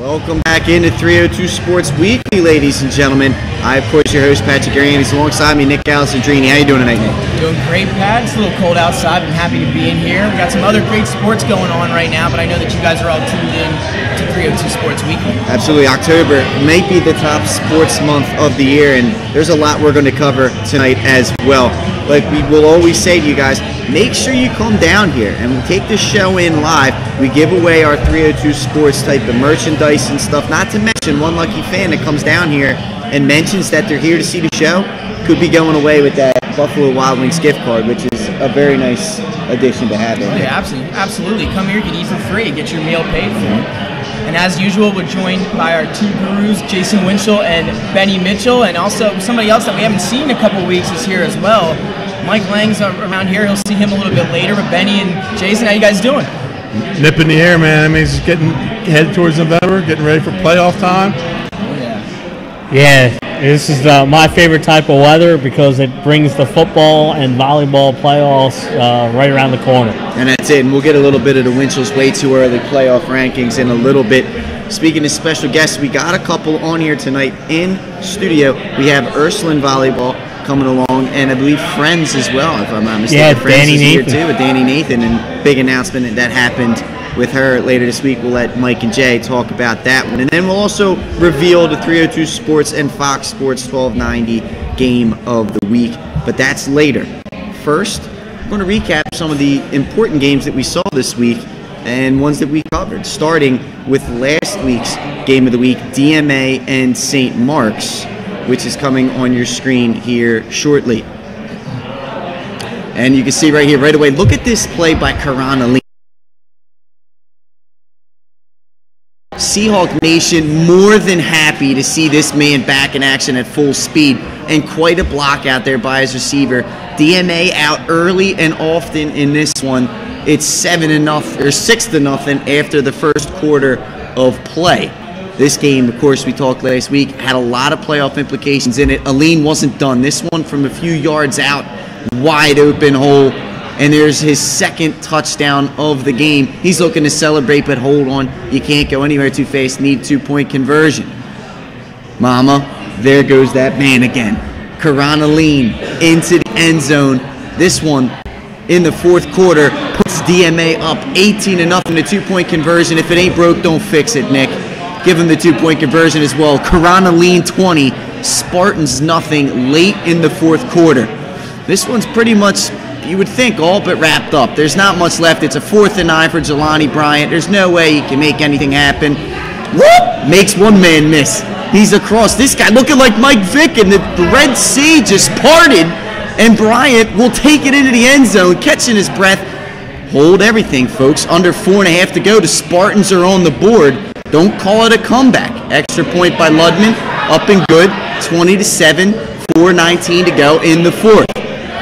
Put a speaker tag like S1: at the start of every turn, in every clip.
S1: Welcome back into 302 Sports Weekly, ladies and gentlemen. I, of course, your host, Patrick Arianes. Alongside me, Nick Alessandrini. How you doing tonight, Nick?
S2: Doing great, Pat. It's a little cold outside. I'm happy to be in here. We got some other great sports going on right now, but I know that you guys are all tuned in to 302 Sports Weekly.
S1: Absolutely. October may be the top sports month of the year, and there's a lot we're going to cover tonight as well. Like we will always say to you guys, make sure you come down here and we take the show in live. We give away our 302 Sports type of merchandise and stuff. Not to mention, one lucky fan that comes down here and mentions that they're here to see the show could be going away with that Buffalo Wild Wings gift card, which is a very nice addition to have.
S2: Oh, yeah, absolutely. Come here, get eat for free, get your meal paid for. And as usual, we're joined by our two gurus, Jason Winchell and Benny Mitchell, and also somebody else that we haven't seen in a couple weeks is here as well. Mike Lang's around here. He'll see him a little bit later. But Benny and Jason, how you guys doing?
S3: Nip in the air, man. I mean, it's getting headed towards November, getting ready for playoff time.
S2: Oh, yeah.
S4: Yeah, this is my favorite type of weather because it brings the football and volleyball playoffs right around the corner.
S1: And that's it. And we'll get a little bit of the Winchell's way too early playoff rankings in a little bit. Speaking of special guests, we got a couple on here tonight in studio. We have Ursuline Volleyball coming along, and I believe Friends as well, if I'm not mistaken.
S4: Yeah,
S1: Friends
S4: Dani
S1: is here
S4: Nathan.
S1: too, with Dani Nathan, and big announcement that happened with her later this week. We'll let Mike and Jay talk about that one. And then we'll also reveal the 302 Sports and Fox Sports 1290 game of the week, but that's later. First, I'm going to recap some of the important games that we saw this week and ones that we covered, starting with last week's game of the week, DMA and St. Mark's, which is coming on your screen here shortly. And you can see right here, right away, look at this play by Karana Lee. Seahawk Nation more than happy to see this man back in action at full speed, and quite a block out there by his receiver. DMA out early and often in this one. It's 7-0 or 6-0 after the first quarter of play. This game, of course, we talked last week, had a lot of playoff implications in it. Aline wasn't done. This one from a few yards out, wide open hole, and there's his second touchdown of the game. He's looking to celebrate, but hold on, you can't go anywhere too fast. Need 2-point conversion. Mama, there goes that man again. Karana Aline into the end zone. This one in the fourth quarter puts DMA up 18-0 in the 2-point conversion. If it ain't broke, don't fix it, Nick. Give him the 2-point conversion as well. Karana Aline 20, Spartans nothing late in the fourth quarter. This one's pretty much, you would think, all but wrapped up. There's not much left. It's a 4th and 9 for Jelani Bryant. There's no way he can make anything happen. Whoop! Makes one man miss. He's across. This guy looking like Mike Vick, and the Red Sea just parted, and Bryant will take it into the end zone, catching his breath. Hold everything, folks. Under 4.5 to go. The Spartans are on the board. Don't call it a comeback. Extra point by Ludman. Up and good. 20-7. 4:19 to go in the fourth.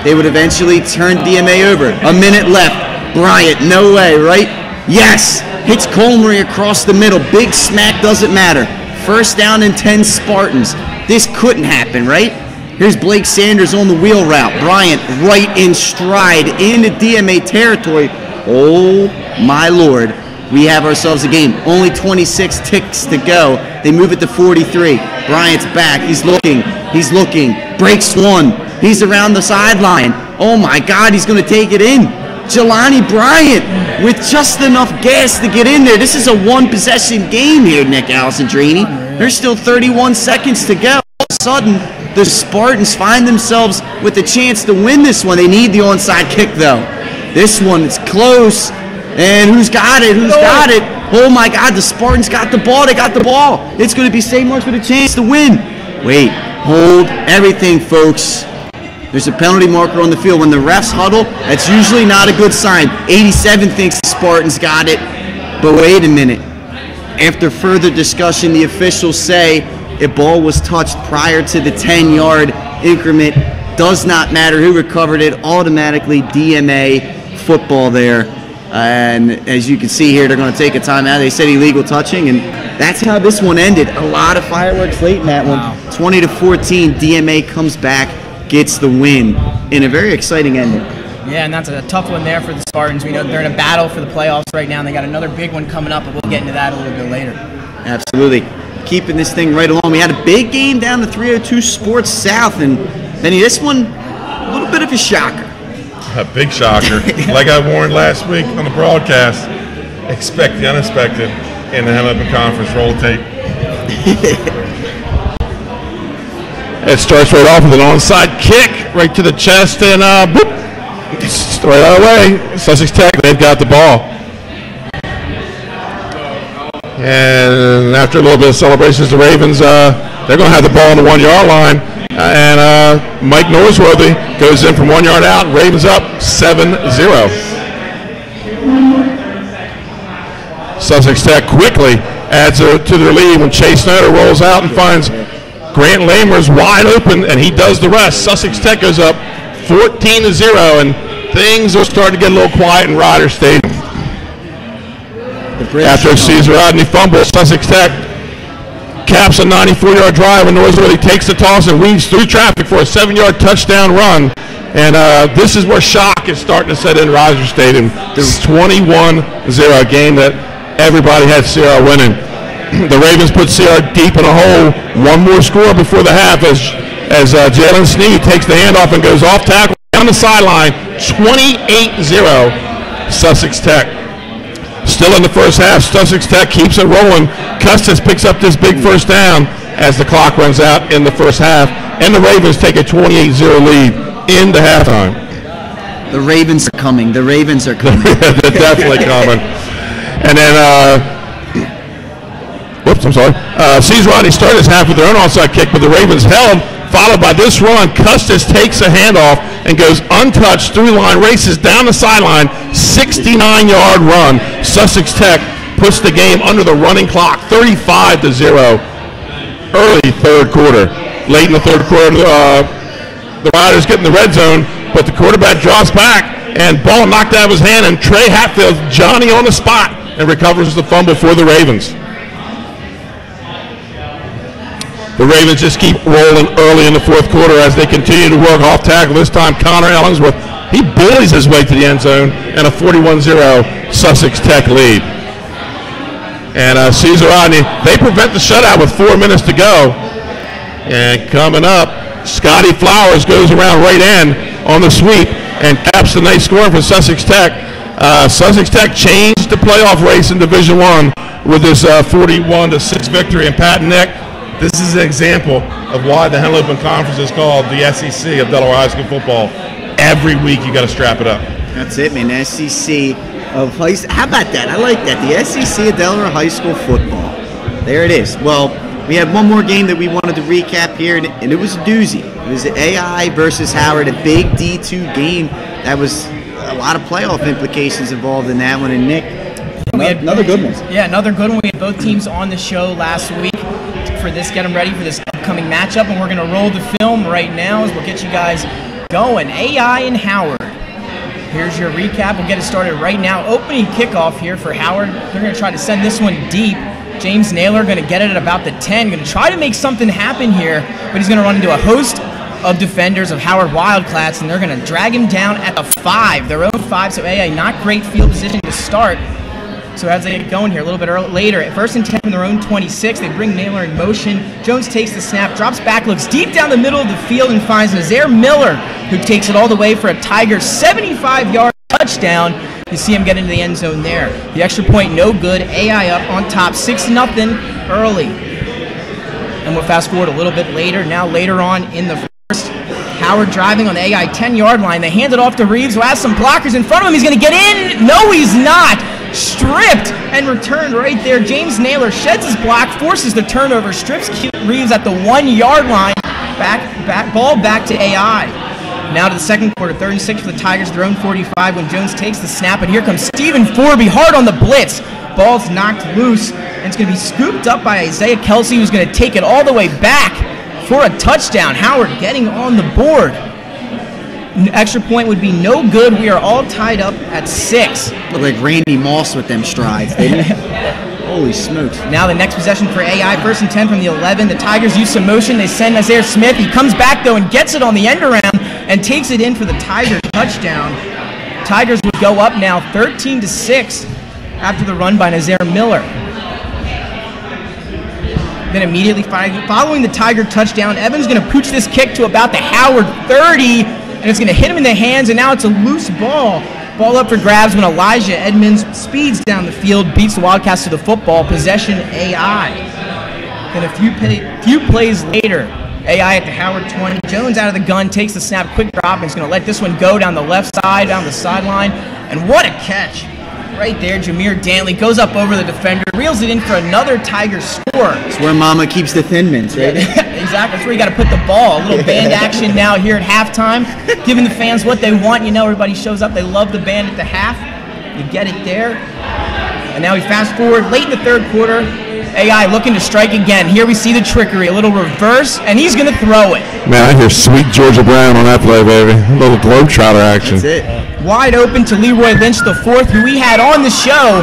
S1: They would eventually turn DMA over. A minute left. Bryant, no way, right? Yes. Hits Colmery across the middle. Big smack, doesn't matter. First down and 10 Spartans. This couldn't happen, right? Here's Blake Sanders on the wheel route. Bryant right in stride into DMA territory. Oh, my Lord. We have ourselves a game. Only 26 ticks to go. They move it to 43. Bryant's back. He's looking. He's looking. Breaks one. He's around the sideline. Oh, my God. He's going to take it in. Jelani Bryant with just enough gas to get in there. This is a one-possession game here, Nick Alessandrini. There's still 31 seconds to go. All of a sudden, the Spartans find themselves with a chance to win this one. They need the onside kick, though. This one is close. And who's got it? Who's got it? Oh, my God. The Spartans got the ball. They got the ball. It's going to be St. Mark's with a chance to win. Wait. Hold everything, folks. There's a penalty marker on the field. When the refs huddle, that's usually not a good sign. 87 thinks the Spartans got it. But wait a minute. After further discussion, the officials say a ball was touched prior to the 10-yard increment. Does not matter who recovered it. Automatically DMA football there. And as you can see here, they're going to take a timeout. They said illegal touching, and that's how this one ended. A lot of fireworks late in that one. 20-14, DMA comes back, gets the win in a very exciting ending.
S2: Yeah, and that's a tough one there for the Spartans. We know they're in a battle for the playoffs right now, and they got another big one coming up, but we'll get into that a little bit later.
S1: Absolutely. Keeping this thing right along. We had a big game down to 302 Sports South, and Benny, this one, a little bit of a shocker.
S5: A big shocker. Like I warned last week on the broadcast, expect the unexpected in the Hamilton Conference. Roll tape. It starts right off with an onside kick right to the chest, and boop, right out of the way. Sussex Tech, they've got the ball. And after a little bit of celebrations, the Ravens, they're going to have the ball on the 1 yard line. And Mike Norsworthy goes in from 1 yard out. Ravens up 7-0. Sussex Tech quickly adds to their lead when Chase Snyder rolls out and finds Grant Lamers wide open, and he does the rest. Sussex Tech goes up 14-0, and things are starting to get a little quiet in Ryder Stadium. After a Caesar Rodney fumble, Sussex Tech caps a 94-yard drive, and Norsworthy takes the toss and weaves through traffic for a 7-yard touchdown run. And this is where shock is starting to set in Ryder Stadium. This is 21-0, a game that everybody had CR winning. The Ravens put CR deep in a hole. One more score before the half as Jalen Sneed takes the handoff and goes off tackle down the sideline. 28-0, Sussex Tech. Still in the first half, Sussex Tech keeps it rolling. Custis picks up this big first down as the clock runs out in the first half, and the Ravens take a 28-0 lead in the halftime.
S1: The Ravens are coming. The Ravens are coming.
S5: They're definitely coming. And then, Caesar Rodney started his half with their own onside kick, but the Ravens held, followed by this run. Custis takes a handoff and goes untouched through the line, races down the sideline, 69-yard run. Sussex Tech puts the game under the running clock, 35-0, early third quarter. Late in the third quarter, the Riders get in the red zone, but the quarterback drops back, and ball knocked out of his hand, and Trey Hatfield, Johnny on the spot, and recovers the fumble for the Ravens. The Ravens just keep rolling early in the fourth quarter as they continue to work off tackle. This time, Connor Ellingsworth, he bullies his way to the end zone, and a 41-0 Sussex Tech lead. And Caesar Rodney, they prevent the shutout with 4 minutes to go. And coming up, Scotty Flowers goes around right end on the sweep and caps the nice scoring for Sussex Tech. Sussex Tech changed the playoff race in Division I with this 41-6 victory. And Pat and Nick, this is an example of why the Henley Open Conference is called the SEC of Delaware High School football. Every week you got to strap it up.
S1: That's it, man. SEC of high. How about that? I like that. The SEC of Delaware High School football. There it is. Well, we have one more game that we wanted to recap here, and it was a doozy. It was AI versus Howard, a big D2 game. That was a lot of playoff implications involved in that one. And Nick, another good one.
S2: Yeah, another good one. We had both teams on the show last week for this, get them ready for this upcoming matchup, and we're going to roll the film right now as we'll get you guys going. AI and Howard. Here's your recap. We'll get it started right now. Opening kickoff here for Howard. They're going to try to send this one deep. James Naylor going to get it at about the 10. Going to try to make something happen here, but he's going to run into a host of defenders of Howard Wildcats, and they're going to drag him down at the 5, their own 5. So AI, not great field position to start. So as they get going here a little bit later, at 1st and 10 from their own 26, they bring Naylor in motion. Jones takes the snap, drops back, looks deep down the middle of the field, and finds Nazaire Miller, who takes it all the way for a Tigers 75-yard touchdown. You see him get into the end zone there. The extra point, no good. AI up on top, 6-0 early. And we'll fast forward a little bit later. Now later on in the first, Howard driving on the AI 10-yard line. They hand it off to Reeves, who has some blockers in front of him. He's going to get in. No, he's not. Stripped and returned right there. James Naylor sheds his block, forces the turnover, strips Reeves at the 1-yard line. Ball back to AI. Now to the second quarter, 3rd and 6 for the Tigers, their own 45 when Jones takes the snap, and here comes Stephen Forby hard on the blitz. Ball's knocked loose, and it's going to be scooped up by Isaiah Kelsey, who's going to take it all the way back for a touchdown. Howard getting on the board. Extra point would be no good. We are all tied up at 6.
S1: Look like Randy Moss with them strides, didn't he? Holy smokes.
S2: Now the next possession for AI, 1st and 10 from the 11. The Tigers use some motion. They send Nazaire Smith. He comes back, though, and gets it on the end around and takes it in for the Tigers touchdown. Tigers would go up now 13-6 after the run by Nazaire Miller. Then immediately following the Tiger touchdown, Evans going to pooch this kick to about the Howard 30, and it's going to hit him in the hands, and now it's a loose ball. Ball up for grabs when Elijah Edmonds speeds down the field, beats the Wildcats to the football. Possession AI. Then a few plays later, AI at the Howard 20. Jones out of the gun, takes the snap, quick drop, and is going to let this one go down the left side, down the sideline. And what a catch. Right there, Jameer Dantley goes up over the defender, reels it in for another Tiger score.
S1: It's where Mama keeps the Thin Mints, right?
S2: Exactly. That's where you got to put the ball. A little band action now here at halftime, giving the fans what they want. You know, everybody shows up. They love the band at the half. You get it there. And now we fast forward late in the third quarter. AI looking to strike again. Here we see the trickery, a little reverse, and he's going to throw it.
S5: Man, I hear sweet Georgia Brown on that play, baby. A little globetrotter action.
S1: That's it.
S2: Wide open to Leroy Lynch, the fourth, who we had on the show.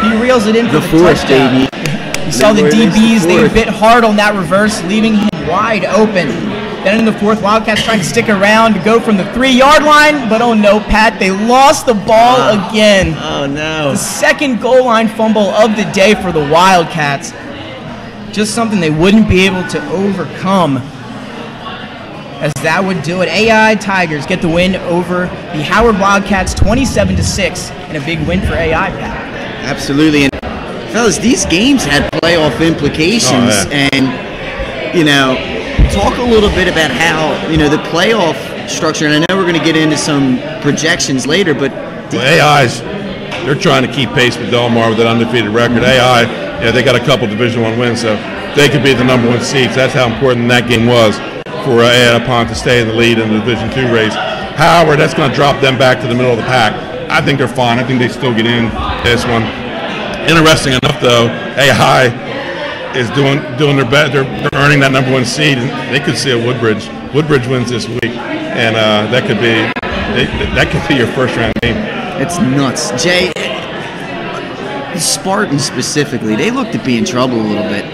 S2: He reels it in for the
S1: fourth,
S2: touchdown.
S1: baby.
S2: You saw the DBs, they bit hard on that reverse, leaving him wide open. Then in the fourth, Wildcats trying to stick around to go from the 3-yard line, but oh no, Pat, they lost the ball again.
S1: Oh no.
S2: The second goal line fumble of the day for the Wildcats. Just something they wouldn't be able to overcome, as that would do it. AI Tigers get the win over the Howard Wildcats 27-6, and a big win for AI, Pat.
S1: Absolutely. And fellas, these games had playoff implications, and you know, talk a little bit about how, you know, the playoff structure, and I know we're going to get into some projections later, but
S5: AI's, they're trying to keep pace with Delmar with that undefeated record. AI, yeah, they got a couple Division I wins, so they could be the number 1 seeds. That's how important that game was for AI Pond to stay in the lead in the Division II race. However, that's going to drop them back to the middle of the pack. I think they're fine. I think they still get in this one. Interesting enough, though, AI is doing their best. They're earning that number 1 seed, and they could see a Woodbridge. Woodbridge wins this week, and that could be your first round game.
S1: it's nuts. Jay, the Spartans specifically, they look to be in trouble a little bit.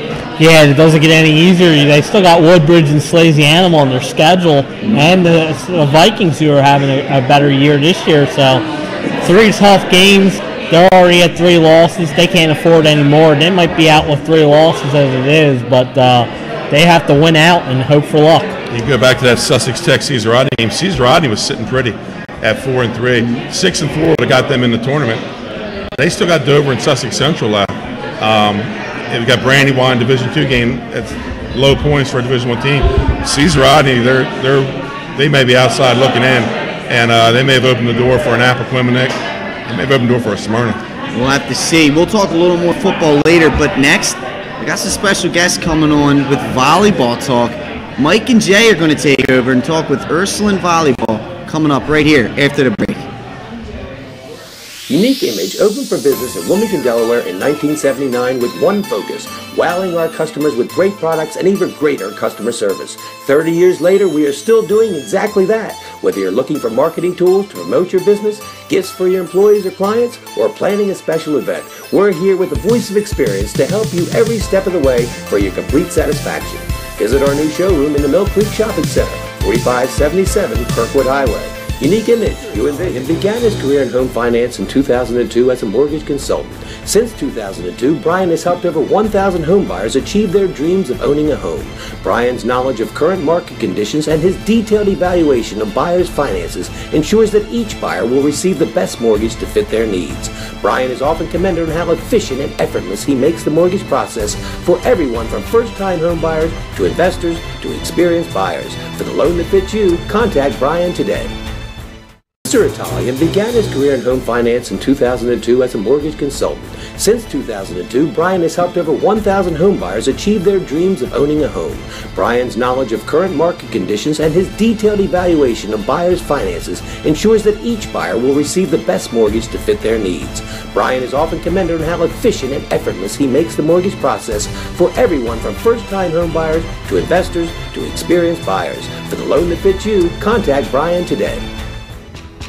S4: Yeah, it doesn't get any easier. They still got Woodbridge and Slazy Animal on their schedule, and the Vikings, who are having a better year this year. So 3 tough games. They're already at 3 losses. They can't afford any more. They might be out with 3 losses as it is, but they have to win out and hope for luck.
S5: You go back to that Sussex Tech Cesar Rodney game. Cesar Rodney was sitting pretty at 4-3. 6-4 would have got them in the tournament. They still got Dover and Sussex Central left. And we got Brandywine Division II game. That's low points for a Division I team. Cesar Rodney, they may be outside looking in, and they may have opened the door for an Appoquinimink. They may have opened the door for a Smyrna.
S1: We'll have to see. We'll talk a little more football later, but next, I got some special guests coming on with volleyball talk. Mike and Jay are going to take over and talk with Ursuline Volleyball coming up right here after the break.
S6: Unique Image opened for business in Wilmington, Delaware in 1979 with one focus: wowing our customers with great products and even greater customer service. 30 years later, we are still doing exactly that. Whether you're looking for marketing tools to promote your business, gifts for your employees or clients, or planning a special event, we're here with the voice of experience to help you every step of the way for your complete satisfaction. Visit our new showroom in the Mill Creek Shopping Center, 4577 Kirkwood Highway. Unique Image, you envision, began his career in home finance in 2002 as a mortgage consultant. Since 2002, Brian has helped over 1,000 home buyers achieve their dreams of owning a home. Brian's knowledge of current market conditions and his detailed evaluation of buyers' finances ensures that each buyer will receive the best mortgage to fit their needs. Brian is often commended on how efficient and effortless he makes the mortgage process for everyone from first-time home buyers to investors to experienced buyers. For the loan that fits you, contact Brian today. Mr. Italian began his career in home finance in 2002 as a mortgage consultant. Since 2002, Brian has helped over 1,000 home buyers achieve their dreams of owning a home. Brian's knowledge of current market conditions and his detailed evaluation of buyers' finances ensures that each buyer will receive the best mortgage to fit their needs. Brian is often commended on how efficient and effortless he makes the mortgage process for everyone from first-time home buyers to investors to experienced buyers. For the loan that fits you, contact Brian today.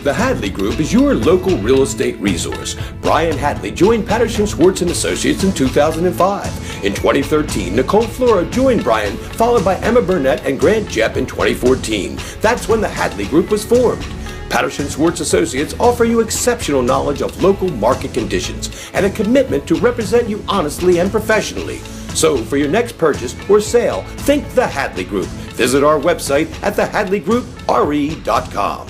S6: The Hadley Group is your local real estate resource. Brian Hadley joined Patterson Schwartz & Associates in 2005. In 2013, Nicole Flora joined Brian, followed by Emma Burnett and Grant Jepp in 2014. That's when the Hadley Group was formed. Patterson Schwartz Associates offer you exceptional knowledge of local market conditions and a commitment to represent you honestly and professionally. So for your next purchase or sale, think the Hadley Group. Visit our website at thehadleygroupre.com.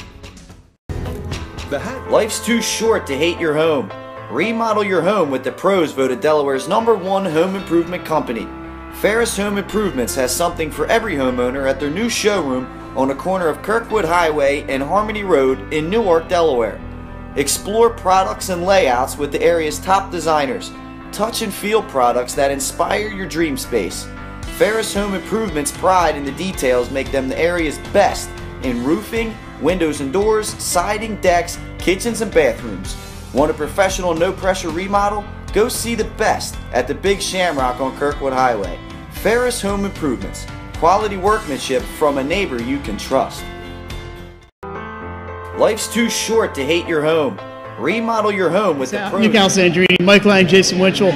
S1: Life's too short to hate your home. Remodel your home with the pros voted Delaware's #1 home improvement company. Ferris Home Improvements has something for every homeowner at their new showroom on the corner of Kirkwood Highway and Harmony Road in Newark, Delaware. Explore products and layouts with the area's top designers. Touch and feel products that inspire your dream space. Ferris Home Improvement's pride in the details make them the area's best in roofing, windows and doors, siding, decks, kitchens, and bathrooms. Want a professional no-pressure remodel? Go see the best at the Big Shamrock on Kirkwood Highway. Ferris Home Improvements. Quality workmanship from a neighbor you can trust. Life's too short to hate your home. Remodel your home with the pros.
S7: Nick Alessandrini, Mike Lang, Jason Winchell,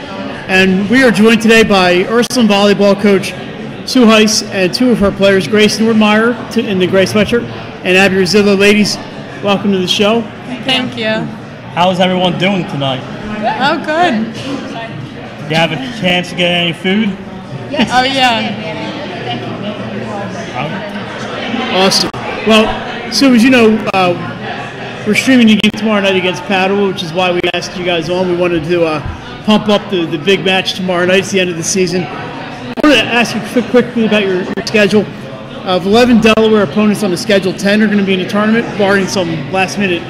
S7: and we are joined today by Ursuline volleyball coach Coach Heiss and two of her players, Grace Nordmeyer in the gray sweatshirt and Abby Rosillo. Ladies, welcome to the show.
S8: Thank you.
S4: How's everyone doing tonight?
S8: Oh, good.
S4: Do you have a chance to get any food?
S8: Yes. Oh, yeah.
S7: Awesome. Well, so as you know, we're streaming the game tomorrow night against Padua, which is why we asked you guys on. We wanted to pump up the big match tomorrow night. It's the end of the season. I wanted to ask you quickly about your schedule. Of 11 Delaware opponents on the schedule, 10 are going to be in the tournament, barring some last-minute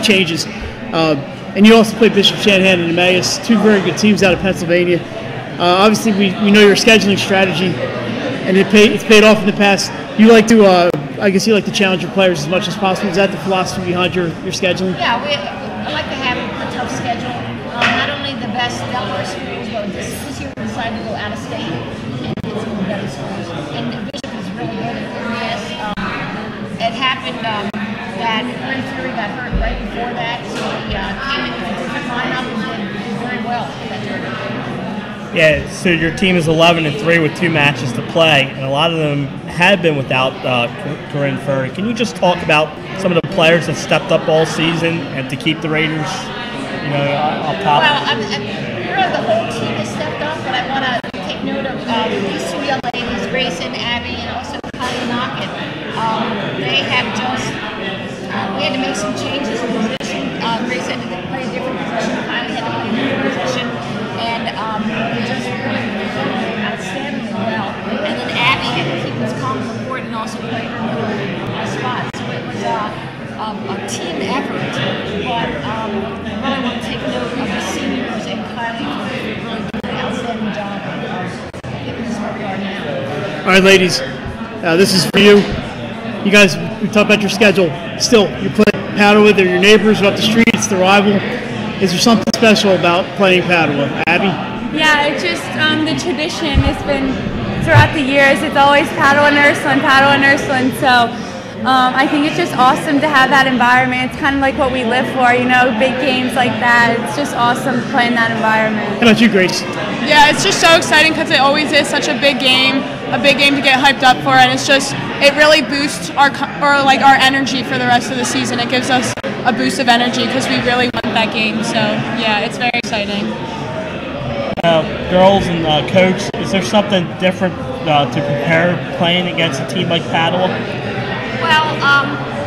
S7: changes. And you also play Bishop Shanahan and Emmaus, two very good teams out of Pennsylvania. Obviously, we know your scheduling strategy, and it's paid off in the past. You like to, I guess, you like to challenge your players as much as possible. Is that the philosophy behind your scheduling?
S9: Yeah, I like to have a tough schedule. Not only the best Delaware schools, but this year we decided to go out of state and get some of the better schools. And Bishop is really good at this. It happened that Green Fury got hurt right before that, so he came in with a different lineup and did very well in that tournament.
S4: Yeah, so your team is 11-3 with 2 matches to play, and a lot of them had been without Corinne Furry. Can you just talk about some of the players that stepped up all season and to keep the Raiders, up top?
S9: Well, really the whole team has stepped up, but I want to take note of these two young ladies, Grace and Abby, and also Kylie Knockett. They have just, we had to make some changes in position. Grace had to play a different position, Kylie had to play a different position, and they just really performed outstandingly well. And then Abby had to keep us calm on the court and also play her spot. So it was a team effort, but really want to take note of the seniors and Kylie for really doing an outstanding job getting us where we are now.
S7: All right, ladies, this is for you. You guys, we talked about your schedule. Still, you play Padua, they're your neighbors, up the street, it's the rival. Is there something special about playing Padua? Abby?
S8: Yeah, it's just the tradition has been throughout the years. It's always Padua and Ursuline. So I think it's just awesome to have that environment. It's kind of like what we live for, big games like that. It's just awesome to play in that environment.
S7: How about you, Grace?
S10: Yeah, it's just so exciting because it always is such a big game to get hyped up for, and it really boosts our energy for the rest of the season. It gives us a boost of energy because we really want that game. So yeah, it's very exciting.
S4: Girls and coach, is there something different to prepare playing against a team like Padua?
S9: Well,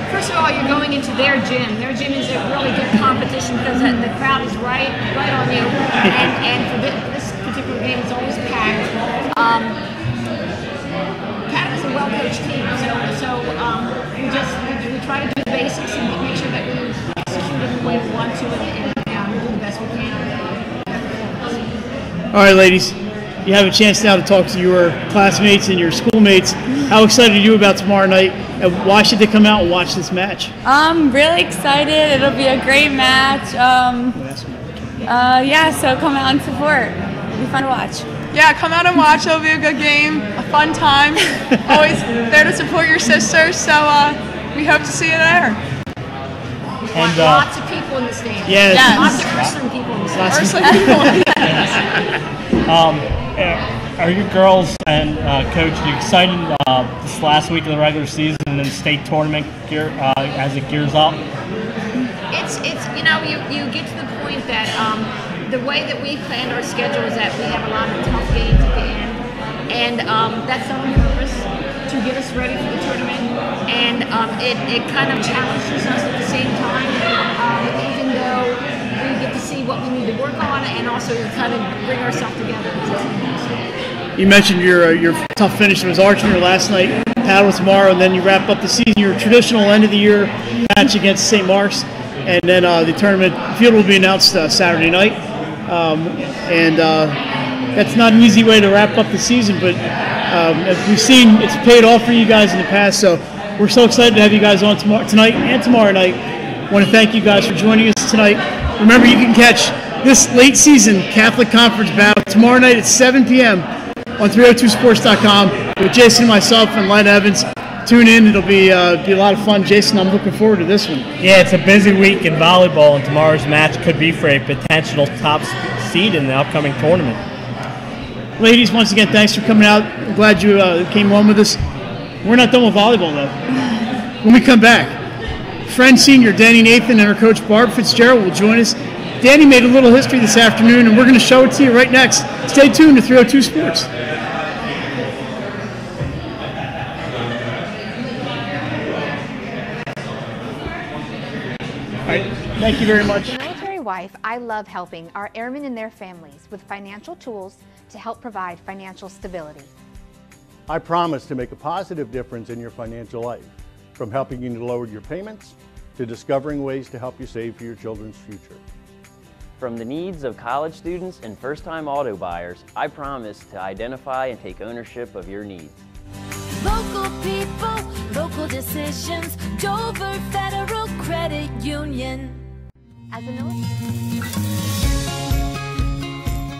S9: first of all, you're going into their gym. Their gym is a really good competition because the crowd is right on you, and for this particular game, it's always packed. Padua's a well-coached team, so we try to do the basics and make sure that we execute it the way we want to and do the best we can.
S7: All right, ladies, you have a chance now to talk to your classmates and your schoolmates. How excited are you about tomorrow night, and why should they come out and watch this match?
S8: I'm really excited. It'll be a great match. So come out and support. It'll be fun to watch.
S10: Yeah, come out and watch. It'll be a good game, a fun time. Always there to support your sisters, so we hope to see you there.
S9: And lots of people in the stands.
S7: Yes.
S9: Lots of Ursuline people in the stands.
S10: Ursuline people.
S4: Are you girls and coach, are you excited this last week of the regular season and then state tournament as it gears up?
S9: It's you get to the point that the way that we planned our schedule is that we have a lot of tough games at the end, and that's on purpose to get us ready for the tournament, and it kind of challenges us at the same time, even though we get to see what we need to work on and also kind of bring ourselves together.
S7: You mentioned your tough finish was Archer last night, paddle tomorrow, and then you wrap up the season, your traditional end of the year match against St. Mark's, and then the tournament field will be announced Saturday night. That's not an easy way to wrap up the season, but as we've seen, it's paid off for you guys in the past, so we're so excited to have you guys on tonight and tomorrow night. I want to thank you guys for joining us tonight. Remember, you can catch this late season Catholic Conference battle tomorrow night at 7 p.m. on 302sports.com with Jason, myself, and Len Evans. Tune in. It'll be a lot of fun. Jason, I'm looking forward to this one.
S4: Yeah, it's a busy week in volleyball, and tomorrow's match could be for a potential top seed in the upcoming tournament.
S7: Ladies, once again, thanks for coming out. I'm glad you came on with us. We're not done with volleyball, though. When we come back, Friends senior Dani Nathan and her coach Barb Fitzgerald will join us. Dani made a little history this afternoon, and we're going to show it to you right next. Stay tuned to 302 Sports. All right, thank you very much.
S11: As a military wife, I love helping our airmen and their families with financial tools to help provide financial stability.
S12: I promise to make a positive difference in your financial life, from helping you to lower your payments to discovering ways to help you save for your children's future.
S13: From the needs of college students and first-time auto buyers, I promise to identify and take ownership of your needs.
S14: Local people, local decisions, Dover Federal Credit Union.
S11: As a military.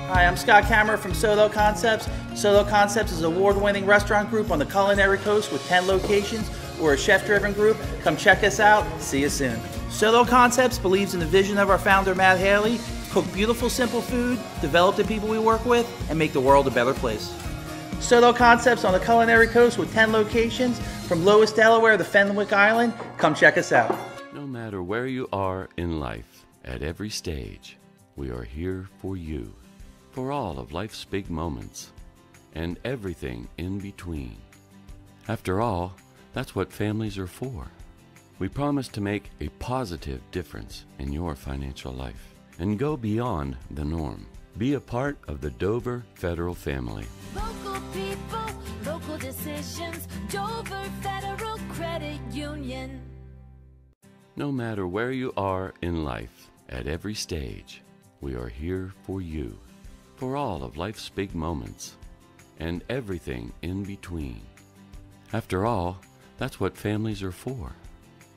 S15: Hi, I'm Scott Kammerer from Soecial Concepts. Soecial Concepts is an award-winning restaurant group on the culinary coast with 10 locations. We're a chef-driven group. Come check us out. See you soon. Soecial Concepts believes in the vision of our founder, Matt Haley: cook beautiful, simple food, develop the people we work with, and make the world a better place. Soecial Concepts on the culinary coast with 10 locations from Lois, Delaware to Fenwick Island. Come check us out.
S16: No matter where you are in life, at every stage, we are here for you, for all of life's big moments, and everything in between. After all, that's what families are for. We promise to make a positive difference in your financial life and go beyond the norm. Be a part of the Dover Federal family.
S14: Local people, local decisions, Dover Federal Credit Union.
S16: No matter where you are in life, at every stage, we are here for you, for all of life's big moments, and everything in between. After all, that's what families are for.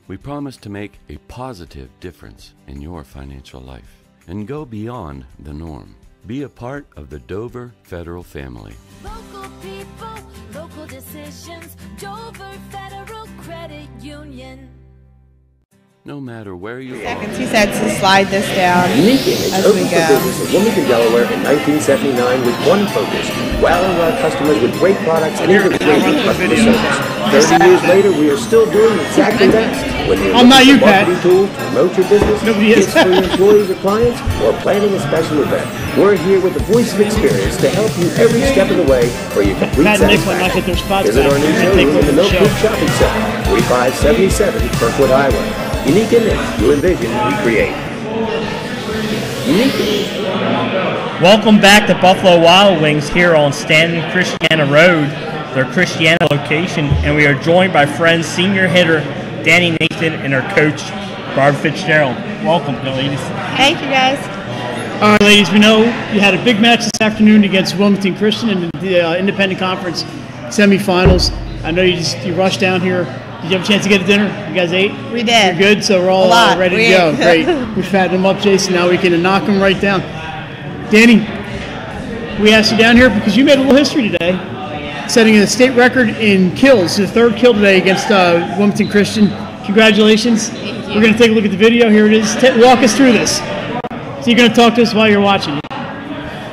S16: We promise to make a positive difference in your financial life and go beyond the norm. Be a part of the Dover Federal family.
S14: Local people, local decisions, Dover Federal Credit Union.
S16: No matter where you
S17: Seconds, he said to slide this down as we go.
S6: Business in Wilmington, Delaware in 1979 with one focus: wowing our customers with great products and even greater customer service. 30 years later, we are still doing exactly that. Whether you're looking for marketing tools to promote your business, tips for your employees or clients, or planning a special event, we're here with the voice of experience to help you every step of the way for your complete satisfaction. Visit our new showroom in the Mill Creek Shopping Center, 4577 Kirkwood Highway. Unique image, you envision, we create. Unique.
S4: Welcome back to Buffalo Wild Wings here on Stanton Christiana Road, their Christiana location, and we are joined by Friends senior hitter Dani Nathan and her coach Barb Fitzgerald. Welcome, ladies.
S17: Thank you, guys.
S7: All right, ladies, we know you had a big match this afternoon against Wilmington Christian in the Independent Conference semifinals. I know you rushed down here. Did you have a chance to get to dinner? You guys ate?
S17: We did.
S7: You're good, so we're all ready to go. Great. We fattened them up, Jason. Now we can knock them right down. Dani, we asked you down here because you made a little history today, setting a state record in kills, the third kill today against Wilmington Christian. Congratulations. We're going to take a look at the video. Here it is. Walk us through this. So you're going to talk to us while you're watching.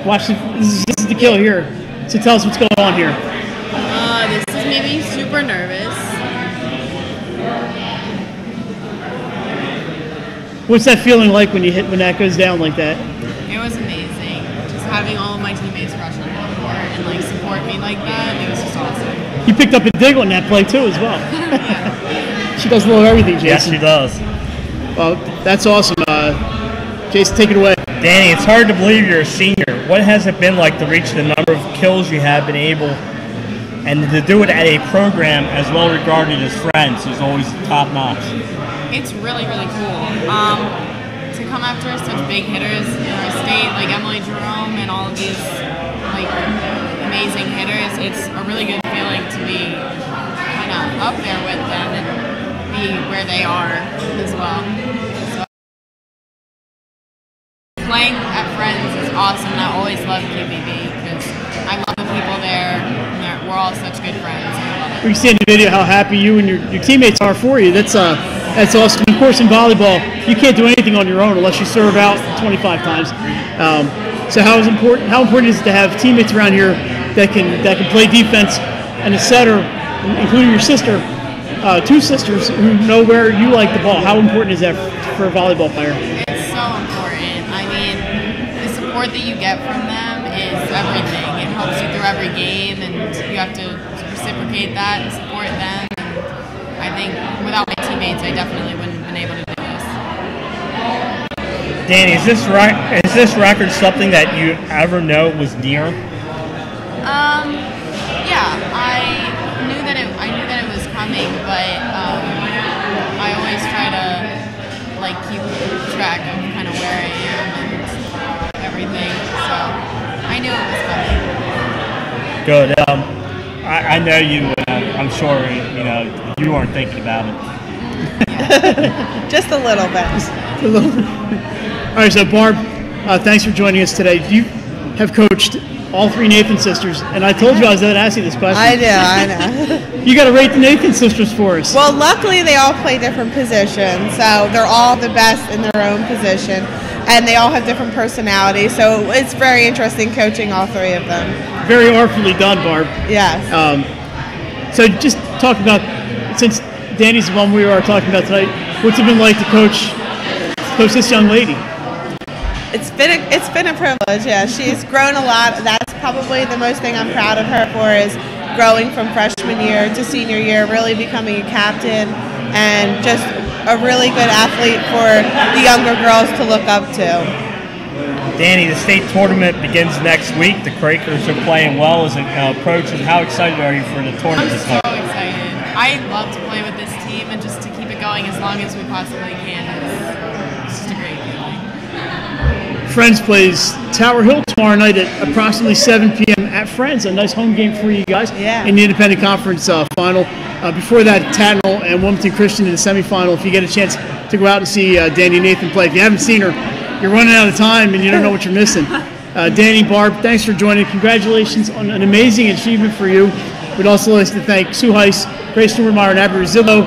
S7: Watch. This is the kill here. So tell us what's going on here.
S18: This is made me super nervous.
S7: What's that feeling like when that goes down like that?
S18: It was amazing. having all of my teammates rush on the court and like support me like that, it was just awesome.
S7: You picked up a dig on that play too as well. She does a little of everything, Jason.
S4: Yes, she does.
S7: Well, that's awesome. Jason, take it away.
S4: Dani, it's hard to believe you're a senior. What has it been like to reach the number of kills you have been able, and to do it at a program as well regarded as Friends is always top notch?
S18: It's really, really cool. To come after such big hitters in our state, like Emily Jerome and all of these like amazing hitters, it's a really good feeling to be kind of up there with them and be where they are as well. So, playing at Friends is awesome, and I always love QBB because I love the people there, and we're all such good friends. And I love it.
S7: We can see in the video how happy you and your teammates are for you. That's awesome. Of course, in volleyball, you can't do anything on your own unless you serve out 25 times. So how important is it to have teammates around here that can play defense, and a setter, including your sister, two sisters who know where you like the ball? How important is that for a volleyball player?
S18: It's so important. I mean, the support that you get from them is everything. It helps you through every game, and you have to reciprocate that and support them. And I think without my teammates, I definitely wouldn't have been able to do this.
S4: Dani, is this record something that you ever know was near?
S18: Yeah, I knew that it was coming, but I always try to like keep track of kind of where I am and everything. So I knew it was coming.
S4: Good. I know you. I'm sure you weren't thinking about it.
S17: Just a little bit.
S7: A little bit. All right, so Barb, thanks for joining us today. You have coached all three Nathan sisters, and I told you I was going to ask you this question.
S17: I know.
S7: You got to rate the Nathan sisters for us.
S17: Well, luckily they all play different positions, so they're all the best in their own position, and they all have different personalities, so it's very interesting coaching all three of them.
S7: Very artfully done, Barb.
S17: Yes.
S7: So just talk about, since Dani's the one we are talking about tonight, what's it been like to coach this young lady?
S17: It's been a privilege, yeah. She's grown a lot. That's probably the most thing I'm proud of her for, is growing from freshman year to senior year, really becoming a captain, and just a really good athlete for the younger girls to look up to.
S4: Dani, the state tournament begins next week. The Quakers are playing well as it approaches. How excited are you for the tournament this time?
S18: I'm so excited. I love to play with this team, and just to keep it going as long as we possibly can. It's just a great feeling.
S7: Friends plays Tower Hill tomorrow night at approximately 7 p.m. at Friends. A nice home game for you guys in the Independent Conference final. Before that, Tatnall and Wilmington Christian in the semifinal. If you get a chance to go out and see Dani Nathan play. If you haven't seen her, you're running out of time and you don't know what you're missing. Dani, Barb, thanks for joining. Congratulations on an amazing achievement for you. We'd also like to thank Sue Heiss, Grace Newmeyer, and Abby Rosillo,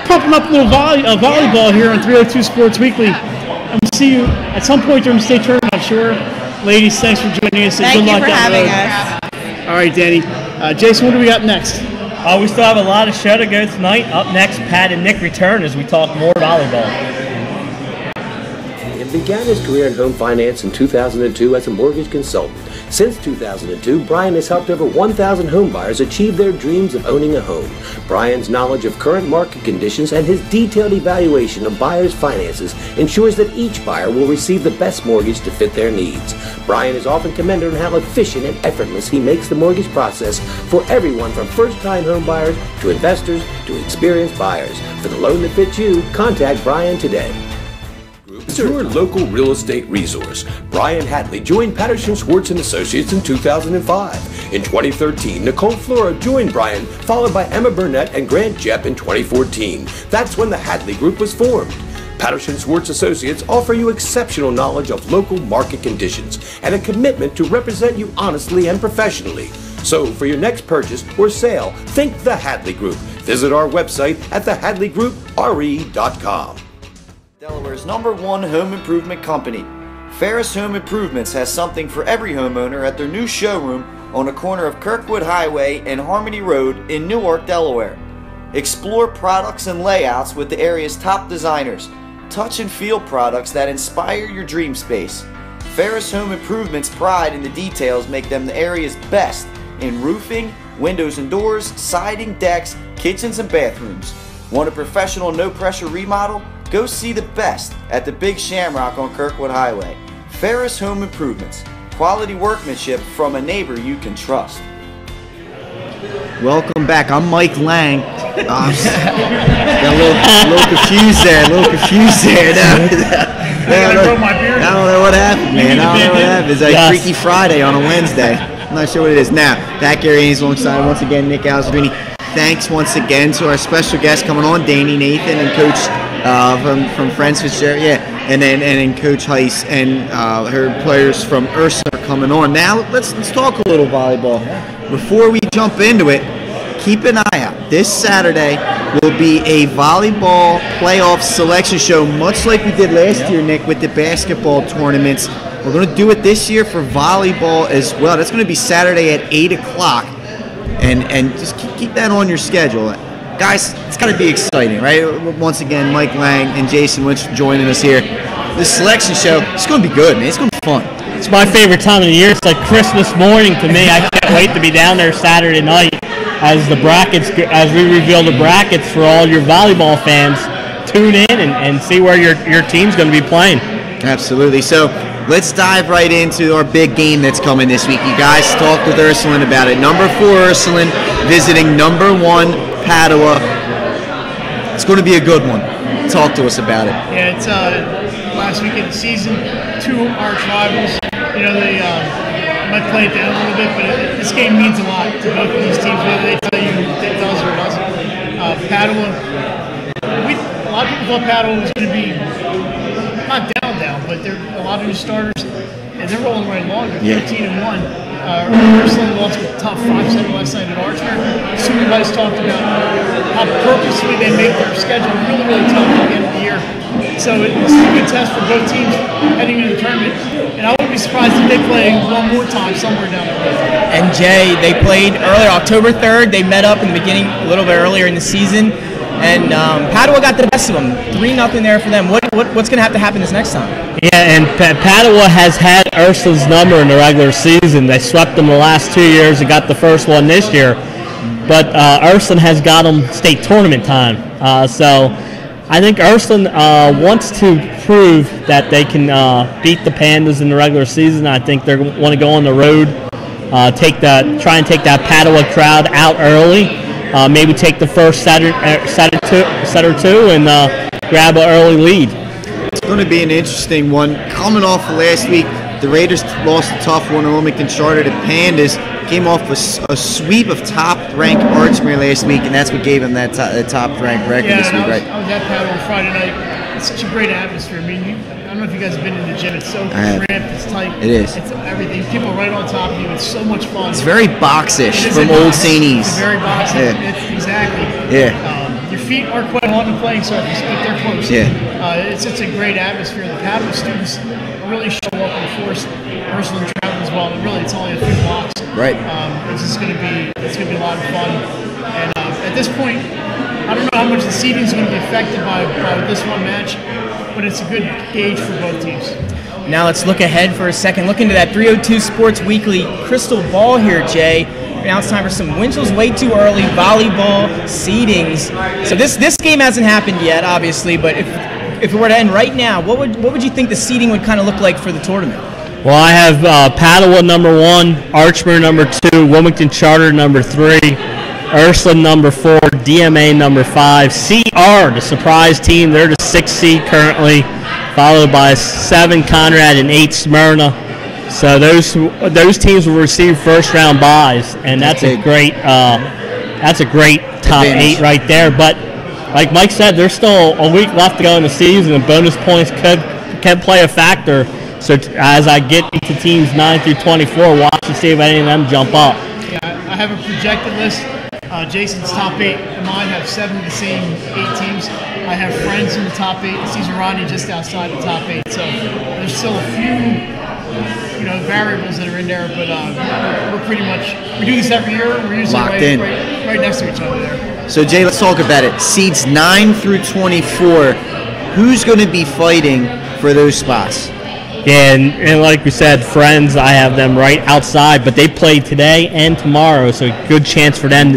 S7: pumping up a little volleyball here on 302 Sports Weekly. And we'll see you at some point during the state tournament, I'm sure. Ladies, thanks for joining us.
S17: Thank you for having us.
S7: All right, Dani. Jason, what do we got next?
S4: We still have a lot of show to go tonight. Up next, Pat and Nick return as we talk more volleyball.
S6: He began his career in home finance in 2002 as a mortgage consultant. Since 2002, Brian has helped over 1,000 home buyers achieve their dreams of owning a home. Brian's knowledge of current market conditions and his detailed evaluation of buyers' finances ensures that each buyer will receive the best mortgage to fit their needs. Brian is often commended on how efficient and effortless he makes the mortgage process for everyone from first-time home buyers to investors to experienced buyers. For the loan that fits you, contact Brian today. Your local real estate resource. Brian Hatley joined Patterson Schwartz & Associates in 2005. In 2013, Nicole Flora joined Brian, followed by Emma Burnett and Grant Jepp in 2014. That's when the Hatley Group was formed. Patterson Schwartz Associates offer you exceptional knowledge of local market conditions and a commitment to represent you honestly and professionally. So for your next purchase or sale, think the Hatley Group. Visit our website at thehadleygroupre.com.
S19: Delaware's #1 home improvement company. Ferris Home Improvements has something for every homeowner at their new showroom on the corner of Kirkwood Highway and Harmony Road in Newark, Delaware. Explore products and layouts with the area's top designers. Touch and feel products that inspire your dream space. Ferris Home Improvement's pride in the details make them the area's best in roofing, windows and doors, siding, decks, kitchens, and bathrooms. Want a professional, no-pressure remodel? Go see the best at the Big Shamrock on Kirkwood Highway. Ferris Home Improvements. Quality workmanship from a neighbor you can trust.
S1: Welcome back. I'm Mike Lang. Got a little confused there. I don't know what happened, man. I don't know what happened. It's like Freaky Friday on a Wednesday. I'm not sure what it is. Now, back Gary Haynes alongside once again Nick Alzardini. Thanks once again to our special guest coming on, Dani Nathan and Coach from Friends Fitzgerald. Yeah, and then Coach Heiss and her players from Ursuline are coming on. Now let's talk a little volleyball. Before we jump into it, keep an eye out. This Saturday will be a volleyball playoff selection show, much like we did last year, Nick, with the basketball tournaments. We're going to do it this year for volleyball as well. That's going to be Saturday at 8 o'clock. And just keep that on your schedule. Guys, it's got to be exciting, right? Once again, Mike Lang and Jason Lynch joining us here. This selection show, it's going to be good, man. It's going to be fun.
S4: It's my favorite time of the year. It's like Christmas morning to me. I can't wait to be down there Saturday night as we reveal the brackets for all your volleyball fans. Tune in and see where your team's going to be playing.
S1: Absolutely. So let's dive right into our big game that's coming this week. You guys talked with Ursuline about it. Number 4 Ursuline visiting number 1 Padua. It's going to be a good one. Talk to us about it.
S7: Yeah, it's last week of the season. 2 arch rivals. You know, they might play it down a little bit, but this game means a lot to both of these teams, whether they tell you it does or it doesn't. Padua, a lot of people thought Padua was going to be not down, but they're a lot of new starters, and they're rolling right along. They're 13-1. Ursuline lost a tough 5-7 last night at Archer. Coach Heiss talked about how purposely they make their schedule really, really tough at the end of the year. So it's a good test for both teams heading into the tournament. And I wouldn't be surprised if they play one more time somewhere down the road.
S2: And Jay, they played earlier, October 3rd. They met up in the beginning, a little bit earlier in the season. And Padua got the best of them. 3-0 there for them. What's going to have to happen this next time?
S4: Yeah, and Padua has had Ursuline's number in the regular season. They swept them the last 2 years and got the first one this year. But Ursuline has got them state tournament time. So I think Ursuline wants to prove that they can beat the Pandas in the regular season. I think they want to go on the road, try and take that Padua crowd out early. Maybe take the first set or two and grab an early lead.
S1: It's going to be an interesting one. Coming off of last week, the Raiders lost a tough one in Wilmington Charter. The Pandas came off a sweep of top-ranked Archmere last week, and that's what gave them that top-ranked record this week, right?
S7: I was at Padua on Friday night. It's such a great atmosphere. I mean, I don't know if you guys have been in the gym. It's so cramped, it's tight.
S1: It is.
S7: It's everything. People right on top of you. It's so much fun.
S1: It's very boxish from old St. E's.
S7: It's very boxish. Yeah. Exactly.
S1: Yeah.
S7: Your feet aren't quite on the playing surface, but they're close.
S1: Yeah.
S7: It's a great atmosphere. The Padua students really show up in force. Ursuline travels well. Really, it's only a few blocks.
S1: Right.
S7: It's going to be a lot of fun. And at this point, I don't know how much the seeding is going to be affected by this one match, but it's a good gauge for both teams.
S2: Now let's look ahead for a second. Look into that 302 Sports Weekly crystal ball here, Jay. Now it's time for some Winchell's way too early volleyball seedings. So this game hasn't happened yet, obviously, but if it were to end right now, what would you think the seeding would kind of look like for the tournament?
S4: Well, I have Padua number 1, Archmere number 2, Wilmington Charter number 3, Ursuline number 4, DMA number 5, CR, the surprise team. They're the 6th seed currently, followed by 7 Conrad and 8 Smyrna. So those teams will receive first-round buys, and that's a great top 8 right there. But like Mike said, there's still a week left to go in the season, and bonus points can play a factor. So as I get into teams 9 through 24, watch and see if any of them jump up.
S7: Yeah, I have a projected list. Jason's top 8 and mine have 7 of the same 8 teams. I have Friends in the top 8, and Cesar Rodney just outside the top 8. So there's still a few variables that are in there, but we're pretty much, we do this every year. We're usually right next to each other there.
S1: So Jay, let's talk about it. Seeds 9 through 24. Who's going to be fighting for those spots?
S4: Yeah, and like we said, Friends, I have them right outside, but they play today and tomorrow, so good chance for them.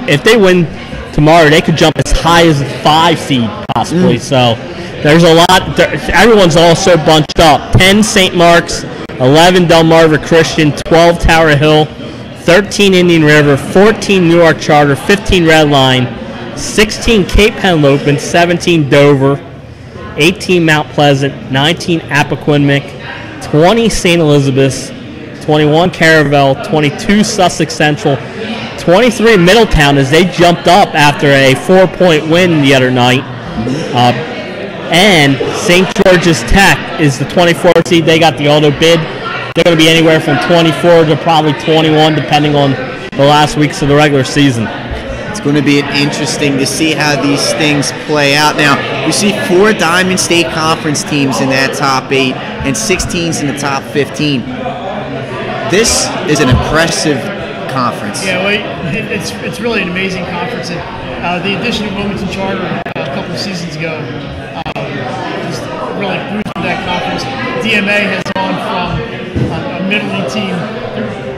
S4: If they win tomorrow, they could jump as high as a 5 seed possibly. So there's a lot. Everyone's also bunched up. 10 St. Mark's, 11 Delmarva Christian, 12 Tower Hill, 13 Indian River, 14 Newark Charter, 15 Red Line, 16 Cape Henlopen, 17 Dover, 18 Mount Pleasant, 19 Appoquinimink, 20 St. Elizabeth's, 21 Caravel, 22 Sussex Central, 23 Middletown as they jumped up after a 4-point win the other night. And St. George's Tech is the 24th seed. They got the auto bid. They're going to be anywhere from 24 to probably 21 depending on the last weeks of the regular season.
S1: It's going to be interesting to see how these things play out. Now, we see 4 Diamond State Conference teams in that top 8 and 6 teams in the top 15. This is an impressive conference.
S7: Yeah, well, it's really an amazing conference. And, the addition of Wilmington Charter a couple of seasons ago just really boosted that conference. DMA has gone from a middling team.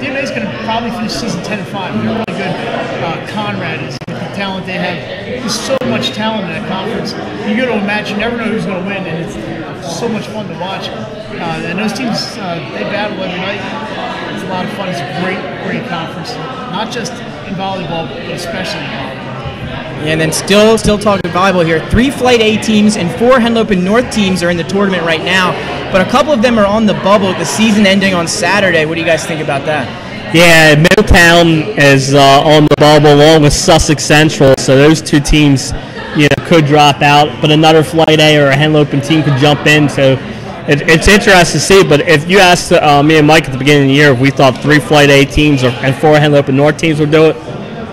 S7: DMA is going to probably finish season 10-5. They're really good. Conrad is the talent they have. There's so much talent in that conference. You go to a match, you never know who's going to win, and it's so much fun to watch. And those teams, they battle every night. It's a lot of fun. It's a great conference, not just in volleyball, but especially in volleyball.
S2: And then still talking volleyball here. 3 Flight A teams and 4 Henlopen North teams are in the tournament right now, but a couple of them are on the bubble with the season ending on Saturday. What do you guys think about that?
S4: Yeah, Middletown is on the bubble along with Sussex Central, so those 2 teams, could drop out, but another Flight A or a Henlopen team could jump in. So it's interesting to see. But if you asked me and Mike at the beginning of the year if we thought 3 Flight A teams and 4 Henlopen North teams would do it,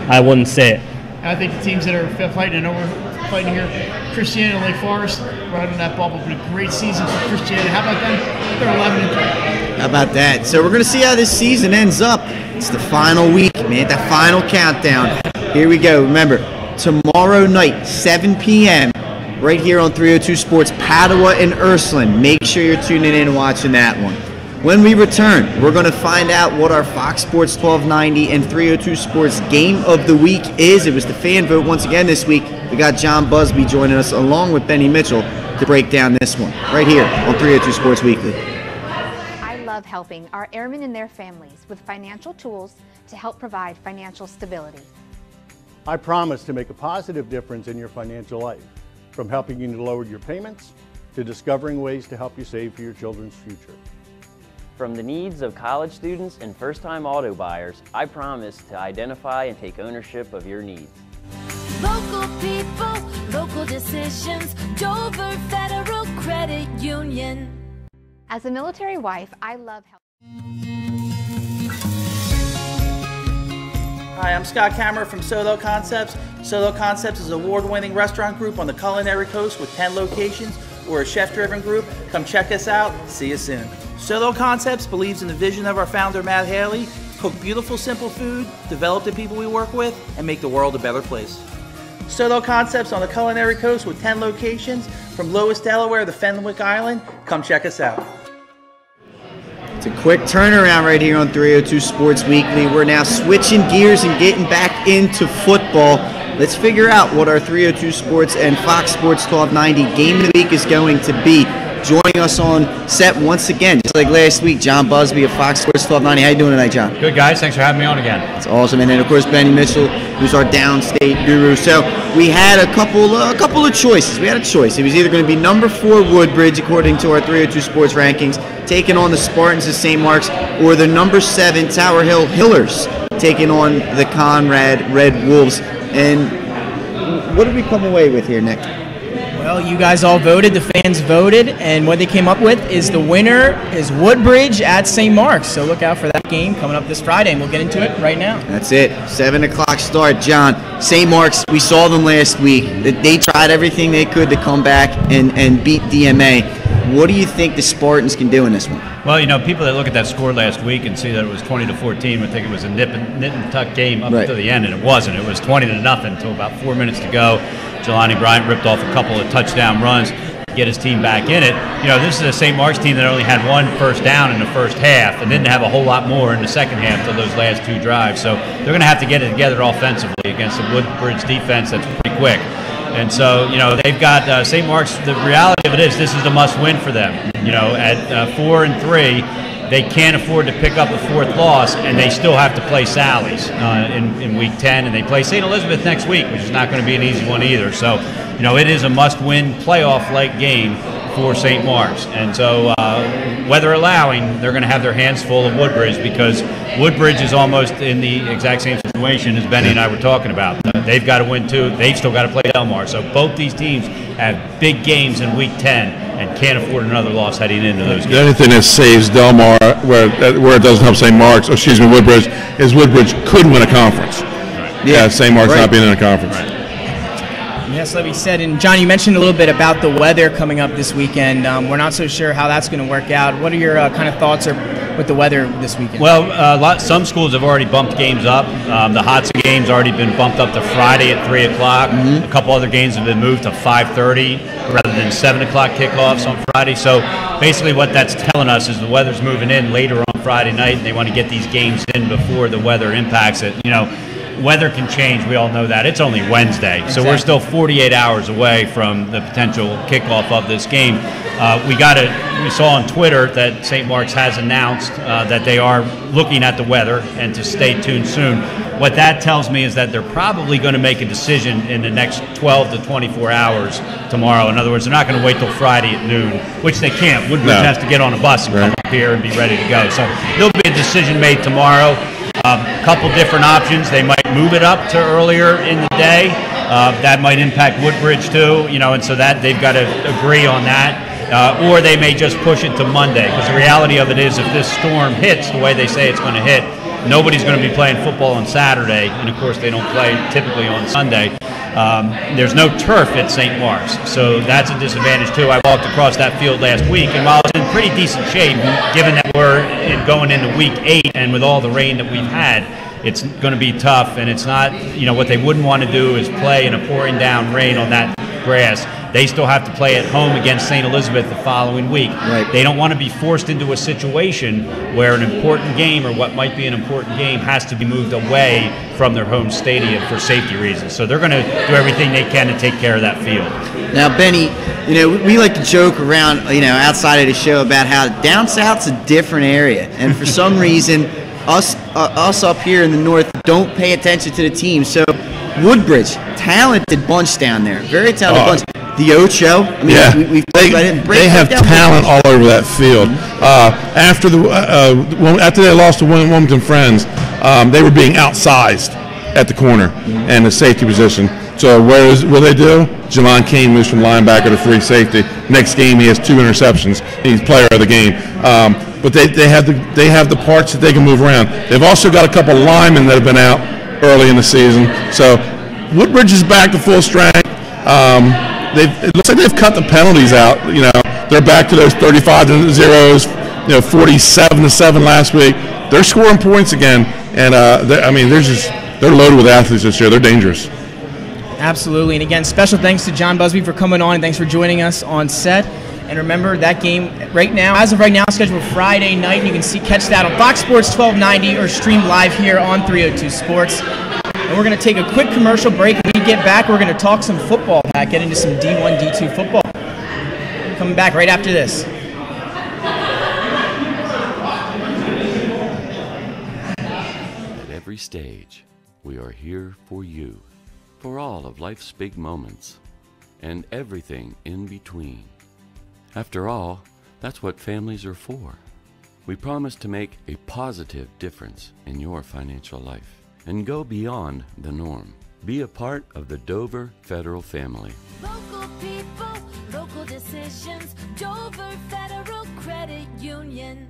S4: I wouldn't say it.
S7: I think the teams that are fighting, I know we're fighting here, Christiana and Lake Forest, right on that bubble, but a great season for Christiana. How about them? They're 11-3.
S1: How about that? So we're going to see how this season ends up. It's the final week, man, that final countdown. Here we go. Remember, tomorrow night, 7 p.m., right here on 302 Sports, Padua and Ursuline. Make sure you're tuning in and watching that one. When we return, we're going to find out what our Fox Sports 1290 and 302 Sports Game of the Week is. It was the fan vote once again this week. We got Jon BUZBY joining us along with Benny Mitchell to break down this one right here on 302 Sports Weekly.
S11: I love helping our airmen and their families with financial tools to help provide financial stability.
S12: I promise to make a positive difference in your financial life, from helping you to lower your payments to discovering ways to help you save for your children's future.
S13: From the needs of college students and first-time auto buyers, I promise to identify and take ownership of your needs.
S14: Local people, local decisions, Dover Federal Credit Union.
S11: As a military wife, I love helping.
S15: Hi, I'm Scott Kammerer from Soecial Concepts. Soecial Concepts is an award-winning restaurant group on the culinary coast with 10 locations. We're a chef-driven group. Come check us out. See you soon. Soecial Concepts believes in the vision of our founder, Matt Haley: cook beautiful, simple food, develop the people we work with, and make the world a better place. Soecial Concepts on the culinary coast with 10 locations from Lois, Delaware to Fenwick Island. Come check us out.
S1: It's a quick turnaround right here on 302 Sports Weekly. We're now switching gears and getting back into football. Let's figure out what our 302 Sports and Fox Sports 1290 Game of the Week is going to be. Joining us on set once again, just like last week, Jon BUZBY of Fox Sports 1290. How you doing tonight, Jon?
S20: Good, guys. Thanks for having me on again.
S1: That's awesome. And then, of course, Benny Mitchell, who's our downstate guru. So we had a couple of choices. We had a choice. It was either going to be number 4 Woodbridge, according to our 302 Sports rankings, taking on the Spartans of St. Mark's, or the number 7 Tower Hill Hillers, taking on the Conrad Red Wolves. And what did we come away with here, Nick?
S2: Well, you guys all voted, the fans voted, and what they came up with is the winner is Woodbridge at St. Mark's. So look out for that game coming up this Friday, and we'll get into it right now.
S1: That's it. 7 o'clock start, Jon. St. Mark's, we saw them last week. They tried everything they could to come back and beat DMA. What do you think the Spartans can do in this one?
S20: Well, you know, people that look at that score last week and see that it was 20-14 would think it was a nip and tuck game up to the end, and it wasn't. It was 20-0 until about 4 minutes to go. Jelani Bryant ripped off a couple of touchdown runs. get his team back in it. You know, this is a St. Mark's team that only had 1 first down in the first half and didn't have a whole lot more in the second half to those last 2 drives. So they're going to have to get it together offensively against the Woodbridge defense that's pretty quick. And so, you know, they've got St. Mark's. The reality of it is this is a must-win for them. You know, at 4-3, they can't afford to pick up a 4th loss, and they still have to play Sally's in Week 10, and they play St. Elizabeth next week, which is not going to be an easy one either. So, you know, it is a must-win playoff-like game for St. Mark's. And so, weather allowing, they're going to have their hands full of Woodbridge, because Woodbridge is almost in the exact same situation as Benny and I were talking about. They've got to win too. They've still got to play Delmar. So both these teams have big games in Week 10 and can't afford another loss heading into those games.
S5: The only thing that saves Delmar, where it doesn't help St. Mark's, or excuse me, Woodbridge, is Woodbridge could win a conference. Right. Yeah, St. Mark's not being in a conference.
S2: Right. Yes, like we said, and John, you mentioned a little bit about the weather coming up this weekend. We're not so sure how that's going to work out. What are your kind of thoughts with the weather this weekend?
S20: Well, some schools have already bumped games up. The Hotza game's already been bumped up to Friday at 3 o'clock. A couple other games have been moved to 5:30 rather than 7 o'clock kickoffs on Friday. So basically what that's telling us is the weather's moving in later on Friday night, and they want to get these games in before the weather impacts it. You know, weather can change. We all know that. It's only Wednesday, so we're still 48 hours away from the potential kickoff of this game. We saw on Twitter that St. Mark's has announced that they are looking at the weather and to stay tuned soon. What that tells me is that they're probably going to make a decision in the next 12 to 24 hours tomorrow. In other words, they're not going to wait till Friday at noon, which they can't. Woodbridge has to get on a bus and come up here and be ready to go. So there'll be a decision made tomorrow. A couple different options. They might move it up to earlier in the day. That might impact Woodbridge too, you know, and so that they've got to agree on that. Or they may just push it to Monday, because the reality of it is if this storm hits the way they say it's going to hit, nobody's going to be playing football on Saturday, and of course they don't play typically on Sunday. There's no turf at St. Mark's, so that's a disadvantage too. I walked across that field last week, and while it's in pretty decent shape, given that we're going into Week 8 and with all the rain that we've had, it's going to be tough, and it's not, you know, what they wouldn't want to do is play in a pouring down rain on that grass. They still have to play at home against St. Elizabeth the following week. Right. They don't want to be forced into a situation where an important game, or what might be an important game, has to be moved away from their home stadium for safety reasons. So they're going to do everything they can to take care of that field.
S1: Now, Benny, you know, we like to joke around, you know, outside of the show about how down south's a different area, and for some reason, us up here in the north don't pay attention to the team. So Woodbridge, talented bunch down there, very talented bunch. The Ocho, I mean, we've
S5: they have talent all over that field. After they lost to Wilmington Friends, they were being outsized at the corner and the safety position. So what they do? Jelon Kane moves from linebacker to free safety. Next game, he has 2 interceptions. He's player of the game. But they have the parts that they can move around. They've also got a couple of linemen that have been out early in the season. So Woodbridge is back to full strength. It looks like they've cut the penalties out. You know, they're back to those 35-0s. You know, 47-7 last week. They're scoring points again, and they're loaded with athletes this year. They're dangerous.
S2: Absolutely, and again, special thanks to Jon BUZBY for coming on, and thanks for joining us on set. And remember, that game right now, as of right now, scheduled Friday night. You can catch that on Fox Sports 1290 or stream live here on 302 Sports. And we're going to take a quick commercial break. When we get back, we're going to talk some football, get into some D1, D2 football. Coming back right after this.
S16: At every stage, we are here for you, for all of life's big moments, and everything in between. After all, that's what families are for. We promise to make a positive difference in your financial life and go beyond the norm. Be a part of the Dover Federal family.
S14: Local people, local decisions, Dover Federal Credit Union.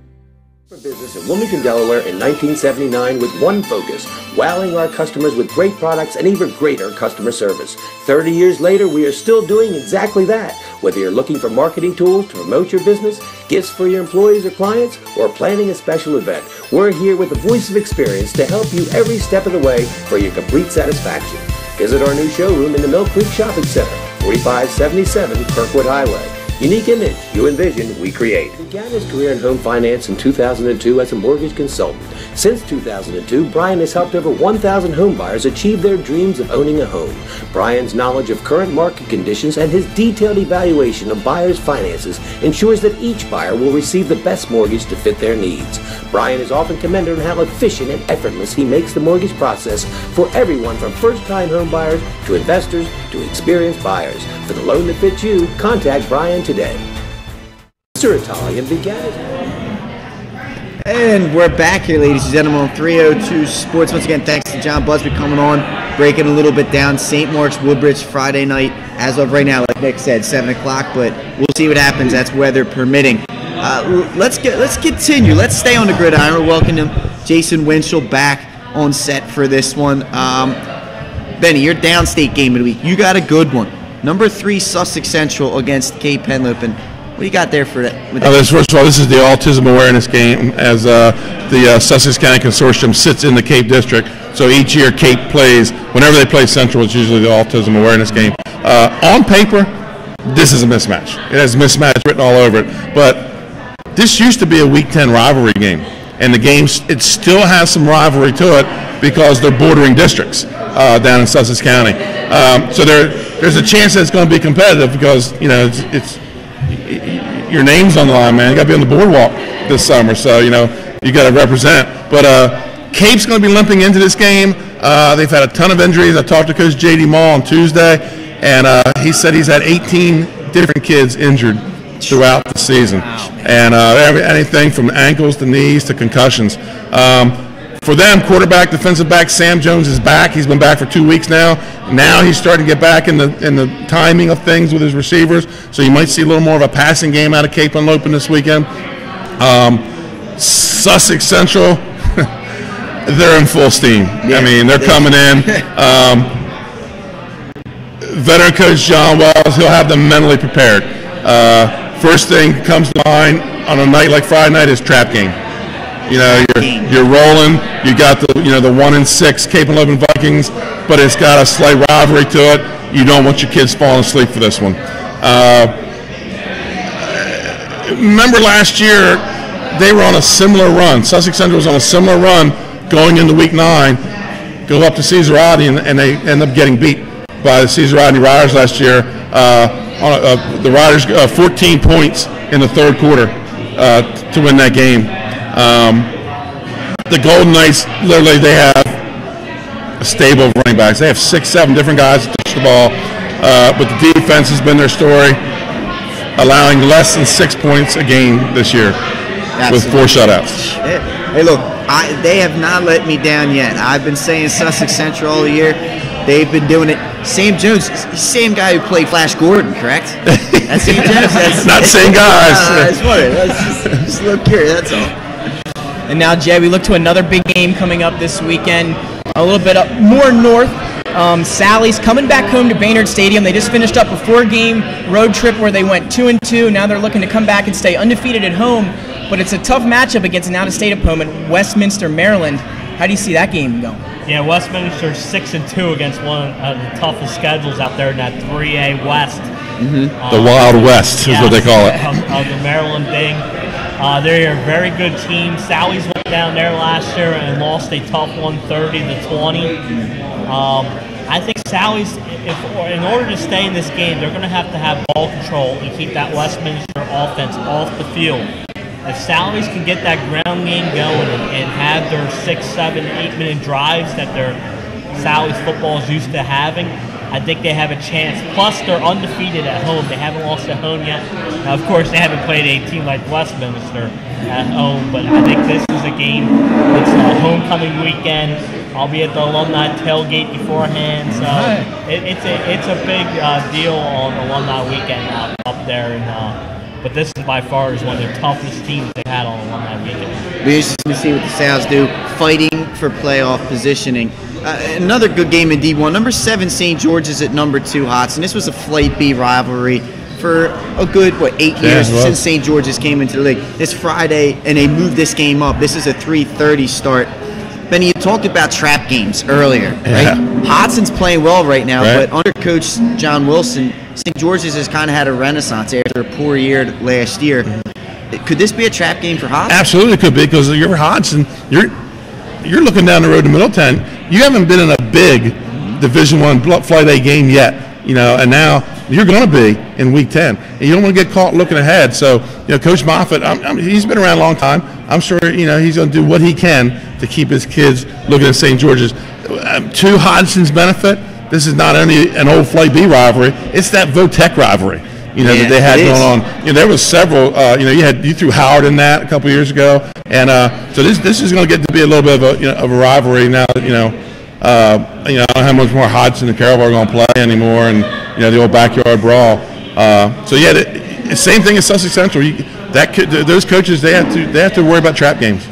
S6: Business in Wilmington, Delaware in 1979 with one focus, wowing our customers with great products and even greater customer service. 30 years later, we are still doing exactly that. Whether you're looking for marketing tools to promote your business, gifts for your employees or clients, or planning a special event, we're here with the voice of experience to help you every step of the way for your complete satisfaction. Visit our new showroom in the Mill Creek Shopping Center, 4577 Kirkwood Highway. Unique image, you envision, we create. He began his career in home finance in 2002 as a mortgage consultant. Since 2002, Brian has helped over 1,000 home buyers achieve their dreams of owning a home. Brian's knowledge of current market conditions and his detailed evaluation of buyers' finances ensures that each buyer will receive the best mortgage to fit their needs. Brian is often commended on how efficient and effortless he makes the mortgage process for everyone from first-time home buyers to investors to experienced buyers. For the loan that fits you, contact Brian today. Mr. Italian began his...
S1: And we're back here, ladies and gentlemen, on 302 Sports. Once again, thanks to Jon BUZBY coming on, breaking a little bit down. St. Mark's, Woodbridge, Friday night. As of right now, like Nick said, 7 o'clock, but we'll see what happens. That's weather permitting. Let's continue. Let's stay on the gridiron. We're welcoming Jason Winchell back on set for this one. Benny, your downstate game of the week. You got a good one. Number 3, Sussex Central against Cape Henlopen. What do you got there for that?
S5: First of all, this is the autism awareness game as the Sussex County Consortium sits in the Cape District. So each year Cape plays, whenever they play Central, it's usually the autism awareness game. On paper, this is a mismatch. It has mismatch written all over it. But this used to be a Week 10 rivalry game. And the game, it still has some rivalry to it because they're bordering districts down in Sussex County. So there's a chance that it's going to be competitive because, you know, it's your name's on the line, man. You got to be on the boardwalk this summer, so you know you got to represent. But Cape's going to be limping into this game. They've had a ton of injuries. I talked to Coach J.D. Mall on Tuesday, and he said he's had 18 different kids injured throughout the season, and anything from ankles to knees to concussions. For them, quarterback, defensive back Sam Jones is back. He's been back for 2 weeks now. Now he's starting to get back in the timing of things with his receivers. So you might see a little more of a passing game out of Cape Henlopen this weekend. Sussex Central, they're in full steam. Yeah. I mean, they're coming in. Veteran coach John Wells, he'll have them mentally prepared. First thing comes to mind on a night like Friday night is trap game. You know, you're rolling. You got the 1-6 Cape Henlopen Vikings, but it's got a slight rivalry to it. You don't want your kids falling asleep for this one. Remember last year, they were on a similar run. Sussex Central was on a similar run going into Week 9. Go up to Caesar Rodney, and they end up getting beat by the Caesar Rodney Riders last year. The Riders 14 points in the third quarter to win that game. The Golden Knights, literally, they have a stable of running backs. They have 6-7 different guys that touch the ball, but the defense has been their story, allowing less than 6 points a game this year. Absolutely. With 4 shutouts.
S1: Hey, look, they have not let me down yet. I've been saying Sussex Central all year. They've been doing it. Sam Jones, same guy who played Flash Gordon, correct? That's Sam Jones. That's
S5: not same guys.
S1: That's just a little curious, that's all.
S2: And now, Jay, we look to another big game coming up this weekend, a little bit up more north. Sally's coming back home to Baynard Stadium. They just finished up a 4-game road trip where they went 2-2. Now they're looking to come back and stay undefeated at home. But it's a tough matchup against an out-of-state opponent, Westminster, Maryland. How do you see that game going?
S4: Yeah, Westminster's 6-2 against one of the toughest schedules out there in that 3A West.
S5: Mm-hmm. The Wild West is what they call it.
S4: Of the Maryland thing. They're a very good team. Sally's went down there last year and lost a tough one, 30-20. I think Sally's, in order to stay in this game, they're going to have ball control and keep that Westminster offense off the field. If Sally's can get that ground game going and have their 6, 7, 8-minute drives that their Sally's football is used to having, I think they have a chance. Plus, they're undefeated at home. They haven't lost at home yet. Now, of course, they haven't played a team like Westminster at home, but I think this is a game. It's a homecoming weekend. I'll be at the alumni tailgate beforehand, so it's a big deal on alumni weekend up there. But this is by far one of the toughest teams they've had on alumni weekend.
S1: Be interesting to see what the Sows do, fighting for playoff positioning. Another good game in D1. Number 7 St. George's at number 2 Hodson. This was a Flight B rivalry for a good 8 years since St. George's came into the league. This Friday, and they moved this game up. This is a 3:30 start. Benny, you talked about trap games earlier, right? Hodson's playing well right now, but under Coach John Wilson, St. George's has kind of had a renaissance after a poor year last year. Could this be a trap game for Hodson?
S5: Absolutely could be, because you're Hodson. You're looking down the road to Middletown. You haven't been in a big Division I Flight A game yet, and now you're going to be in Week 10. And you don't want to get caught looking ahead. So, Coach Moffitt, he's been around a long time. I'm sure, he's going to do what he can to keep his kids looking at St. George's. To Hodson's benefit, this is not only an old Flight B rivalry, it's that VOTEC rivalry, that they had going on. There was several, you threw Howard in that a couple years ago. And so this is going to get to be a little bit of a rivalry now that, I don't know how much more Hodson and Carroll are going to play anymore, and the old backyard brawl. So yeah, the same thing as Sussex Central. Those coaches, they have to worry about trap games.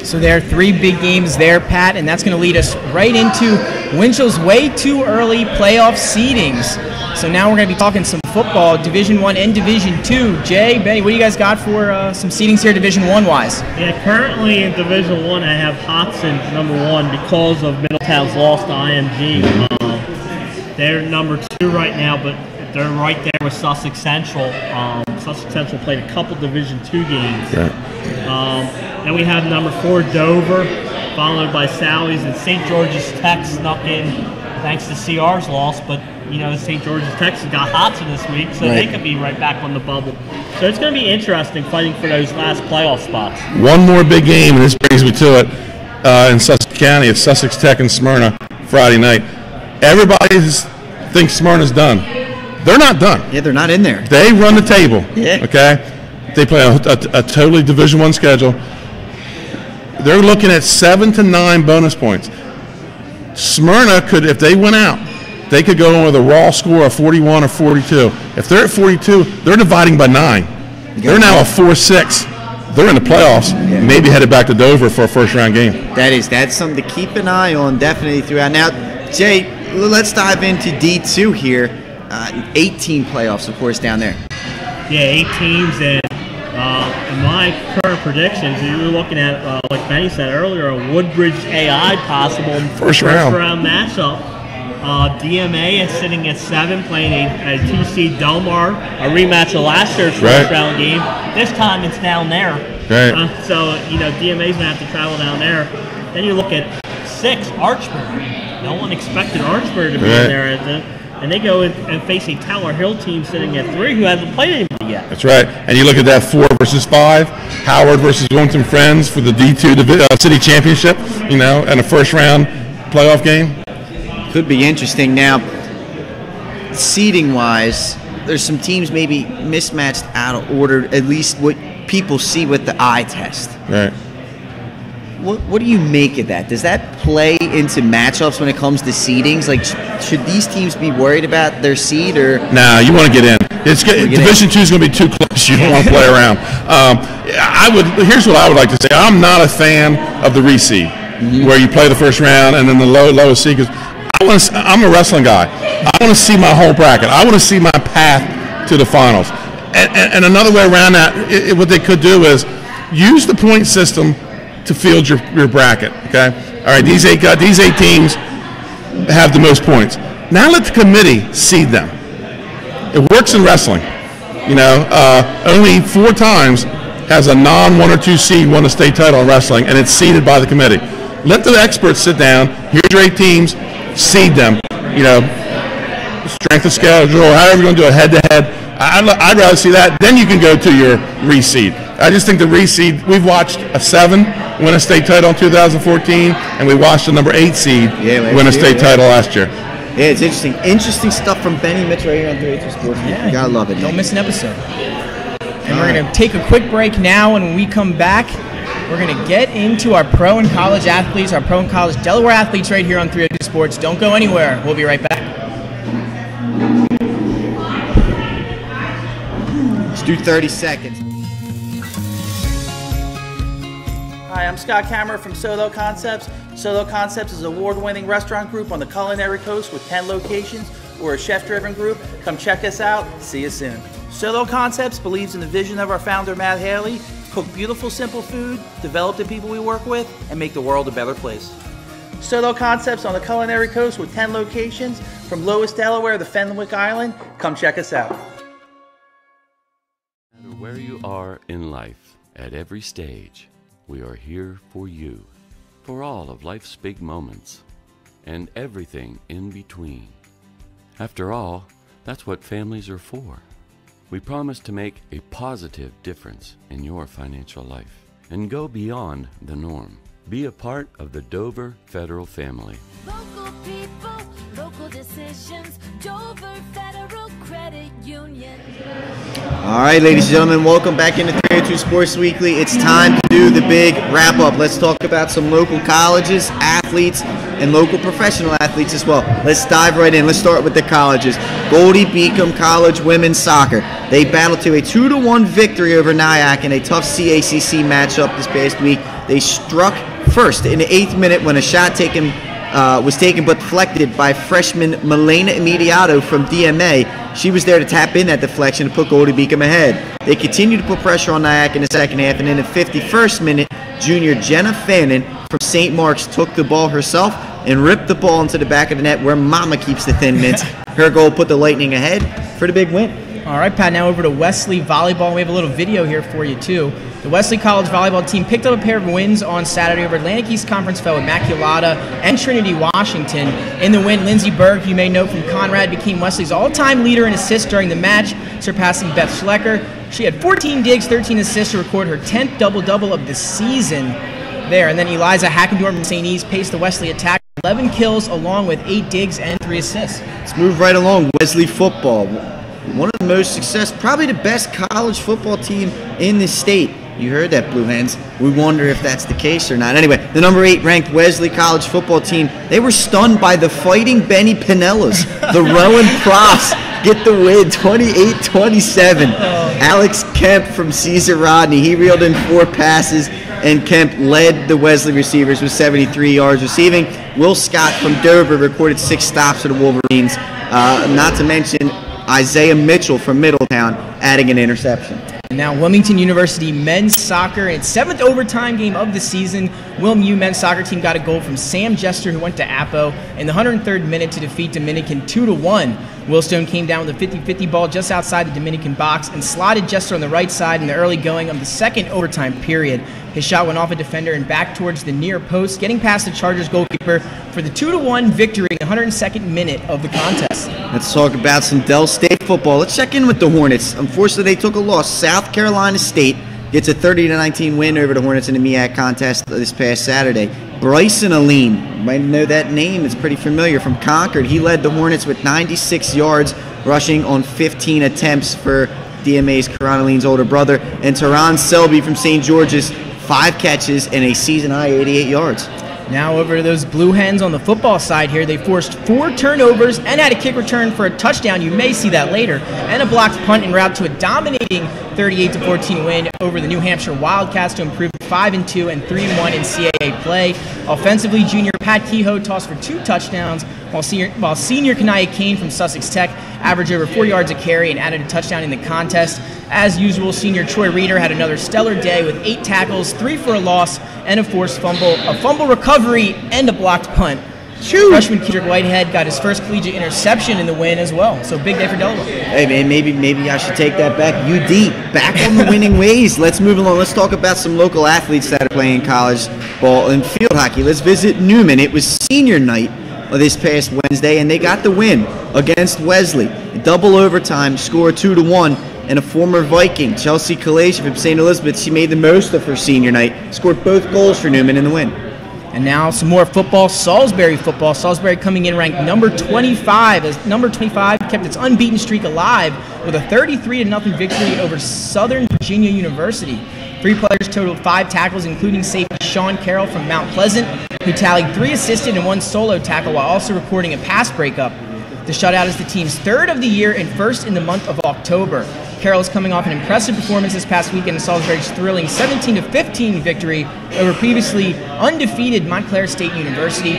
S2: So there are 3 big games there, Pat, and that's going to lead us right into Winchell's way too early playoff seedings. So now we're going to be talking some football, Division I and Division II. Jay, Benny, what do you guys got for some seedings here Division I-wise?
S4: Yeah, currently in Division I, I have Hodson number 1 because of Middletown's loss to IMG. They're number 2 right now, but they're right there with Sussex Central. Sussex Central played a couple Division II games. Right. Then we have number 4 Dover, followed by Sally's, and St. George's Tech snuck in thanks to CR's loss, but St. George's Tech has got Hodson this week, so they could be right back on the bubble. So it's going to be interesting fighting for those last playoff spots.
S5: One more big game, and this brings me to it, in Sussex County. It's Sussex Tech and Smyrna Friday night. Everybody thinks Smyrna's done. They're not done.
S1: Yeah, they're not in there.
S5: They run the table.
S1: Yeah.
S5: Okay? They play a totally Division I schedule. They're looking at 7 to 9 bonus points. Smyrna could, if they went out, they could go in with a raw score of 41 or 42. If they're at 42, they're dividing by 9. They're now a 4-6. They're in the playoffs. Yeah. Maybe headed back to Dover for a first-round game.
S1: That's something to keep an eye on, definitely throughout. Now, Jay, let's dive into D2 here. 18 playoffs, of course, down there.
S4: Yeah, 8 teams, and in my current predictions, you're looking at, like Benny said earlier, a Woodbridge AI possible first round matchup. DMA is sitting at 7, playing a 2-seed Delmar, a rematch of last year's first round game. This time it's down there.
S5: Right.
S4: So, DMA's going to have to travel down there. Then you look at 6, Archbury. No one expected Archbury to be in there. And they go and face a Tower Hill team sitting at 3 who hasn't played anybody yet.
S5: That's right. And you look at that 4 versus 5, Howard versus Wilmington Friends for the D2 City Championship, and a first-round playoff game.
S1: Could be interesting. Now, seeding-wise, there's some teams maybe mismatched out of order, at least what people see with the eye test.
S5: Right.
S1: What do you make of that? Does that play into matchups when it comes to seedings? Like, should these teams be worried about their seed or?
S5: No, you want to get in. Division II is going to be too close. You don't want to play around. Here's what I would like to say. I'm not a fan of the reseed, where you play the first round and then the lowest seed. Because I'm a wrestling guy. I want to see my whole bracket. I want to see my path to the finals. And another way around that, what they could do is use the point system to field your bracket. Okay. All right. These eight teams have the most points. Now let the committee seed them. It works in wrestling. Only 4 times has a non-1 or 2 seed won a state title in wrestling, and it's seeded by the committee. Let the experts sit down. Here's your 8 teams. Seed them. Strength of schedule, however you're going to do it, head-to-head. I'd rather see that. Then you can go to your reseed. I just think the reseed, we've watched a 7 win a state title in 2014, and we watched a number 8 seed win a state title last year.
S1: Yeah, it's interesting. Interesting stuff from Benny Mitchell right here on 382 Sports. Yeah, you gotta love it.
S2: Don't miss an episode. And we're going to take a quick break now, and when we come back, we're going to get into our pro and college athletes, our pro and college Delaware athletes right here on 382 Sports. Don't go anywhere. We'll be right back.
S1: Let's do 30 seconds.
S15: Hi, I'm Scott Kammerer from Solo Concepts. Solo Concepts is an award-winning restaurant group on the culinary coast with 10 locations. We're a chef-driven group. Come check us out. See you soon. Solo Concepts believes in the vision of our founder, Matt Haley: cook beautiful, simple food, develop the people we work with, and make the world a better place. Solo Concepts on the Culinary Coast with 10 locations from Lois, Delaware to Fenwick Island. Come check us out.
S16: No matter where you are in life, at every stage, we are here for you, for all of life's big moments, and everything in between. After all, that's what families are for. We promise to make a positive difference in your financial life and go beyond the norm. Be a part of the Dover Federal family.
S14: Local people, local decisions, Dover Federal Credit Union.
S1: All right, ladies and gentlemen, welcome back into 302 Sports Weekly. It's time to do the big wrap-up. Let's talk about some local colleges, athletes, and local professional athletes as well. Let's dive right in. Let's start with the colleges. Goldie Beacom College women's soccer. They battled to a 2-1 victory over Nyack in a tough CACC matchup this past week. They struck first in the 8th minute when a shot was taken but deflected by freshman Milena Immediato from DMA. She was there to tap in that deflection to put Goldie Beacom ahead. They continued to put pressure on Nyack in the second half, and in the 51st minute, junior Jenna Fannin from St. Mark's took the ball herself and ripped the ball into the back of the net where Mama keeps the Thin Mints. Her goal put the Lightning ahead for the big win.
S2: All right, Pat, now over to Wesley Volleyball. We have a little video here for you, too. The Wesley College volleyball team picked up a pair of wins on Saturday over Atlantic East Conference fellow Immaculata and Trinity Washington. In the win, Lindsey Berg, who you may know from Conrad, became Wesley's all-time leader in assists during the match, surpassing Beth Schlecker. She had 14 digs, 13 assists to record her 10th double-double of the season there. And then Eliza Hackendorf from St. E's paced the Wesley attack, 11 kills along with 8 digs and 3 assists.
S1: Let's move right along. Wesley football. One of the most successful, probably the best college football team in the state. You heard that, Blue Hens. We wonder if that's the case or not. Anyway, the number 8 ranked Wesley College football team, they were stunned by the Fighting Benny Pinellas. The Rowan Profs get the win, 28-27. Alex Kemp from Caesar Rodney, he reeled in 4 passes, and Kemp led the Wesley receivers with 73 yards receiving. Will Scott from Dover recorded 6 stops for the Wolverines. Not to mention Isaiah Mitchell from Middletown adding an interception.
S2: Now Wilmington University men's soccer in its 7th overtime game of the season. WilmU men's soccer team got a goal from Sam Jester, who went to Apo in the 103rd minute to defeat Dominican 2-1. Willstone came down with a 50-50 ball just outside the Dominican box and slotted Jester on the right side in the early going of the 2nd overtime period. His shot went off a defender and back towards the near post, getting past the Chargers goalkeeper for the 2-1 victory in the 102nd minute of the contest.
S1: Let's talk about some Dell State football. Let's check in with the Hornets. Unfortunately, they took a loss. South Carolina State gets a 30-19 win over the Hornets in the MEAC contest this past Saturday. Bryson Aline, you might know that name. It's pretty familiar, from Concord. He led the Hornets with 96 yards, rushing on 15 attempts for DMA's Karan Aline's older brother. And Teron Selby from St. George's, 5 catches and a season-high 88 yards.
S2: Now over to those Blue Hens on the football side here. They forced 4 turnovers and had a kick return for a touchdown. You may see that later. And a blocked punt en route to a dominating 38-14 win over the New Hampshire Wildcats to improve 5-2 and 3-1 in CAA play. Offensively, junior Pat Kehoe tossed for 2 touchdowns, while senior Kanaya Kane from Sussex Tech averaged over 4 yards a carry and added a touchdown in the contest. As usual, senior Troy Reeder had another stellar day with 8 tackles, 3 for a loss, and a forced fumble, a fumble recovery, and a blocked punt. Freshman Kendrick Whitehead got his first collegiate interception in the win as well. So big day for Delaware.
S1: Hey man, maybe I should take that back. UD back on the winning ways. Let's move along. Let's talk about some local athletes that are playing college ball and field hockey. Let's visit Newman. It was senior night this past Wednesday, and they got the win against Wesley. Double overtime, score 2-1, and a former Viking, Chelsea Kalasia from St. Elizabeth, she made the most of her senior night, scored both goals for Newman in the win.
S2: And now some more football, Salisbury football. Salisbury coming in ranked number 25, as number 25 kept its unbeaten streak alive with a 33-0 victory over Southern Virginia University. 3 players totaled 5 tackles, including safety Sean Carroll from Mount Pleasant, who tallied 3 assisted and 1 solo tackle while also recording a pass breakup. The shutout is the team's 3rd of the year and 1st in the month of October. Carroll is coming off an impressive performance this past weekend in Salisbury's thrilling 17-15 victory over previously undefeated Montclair State University.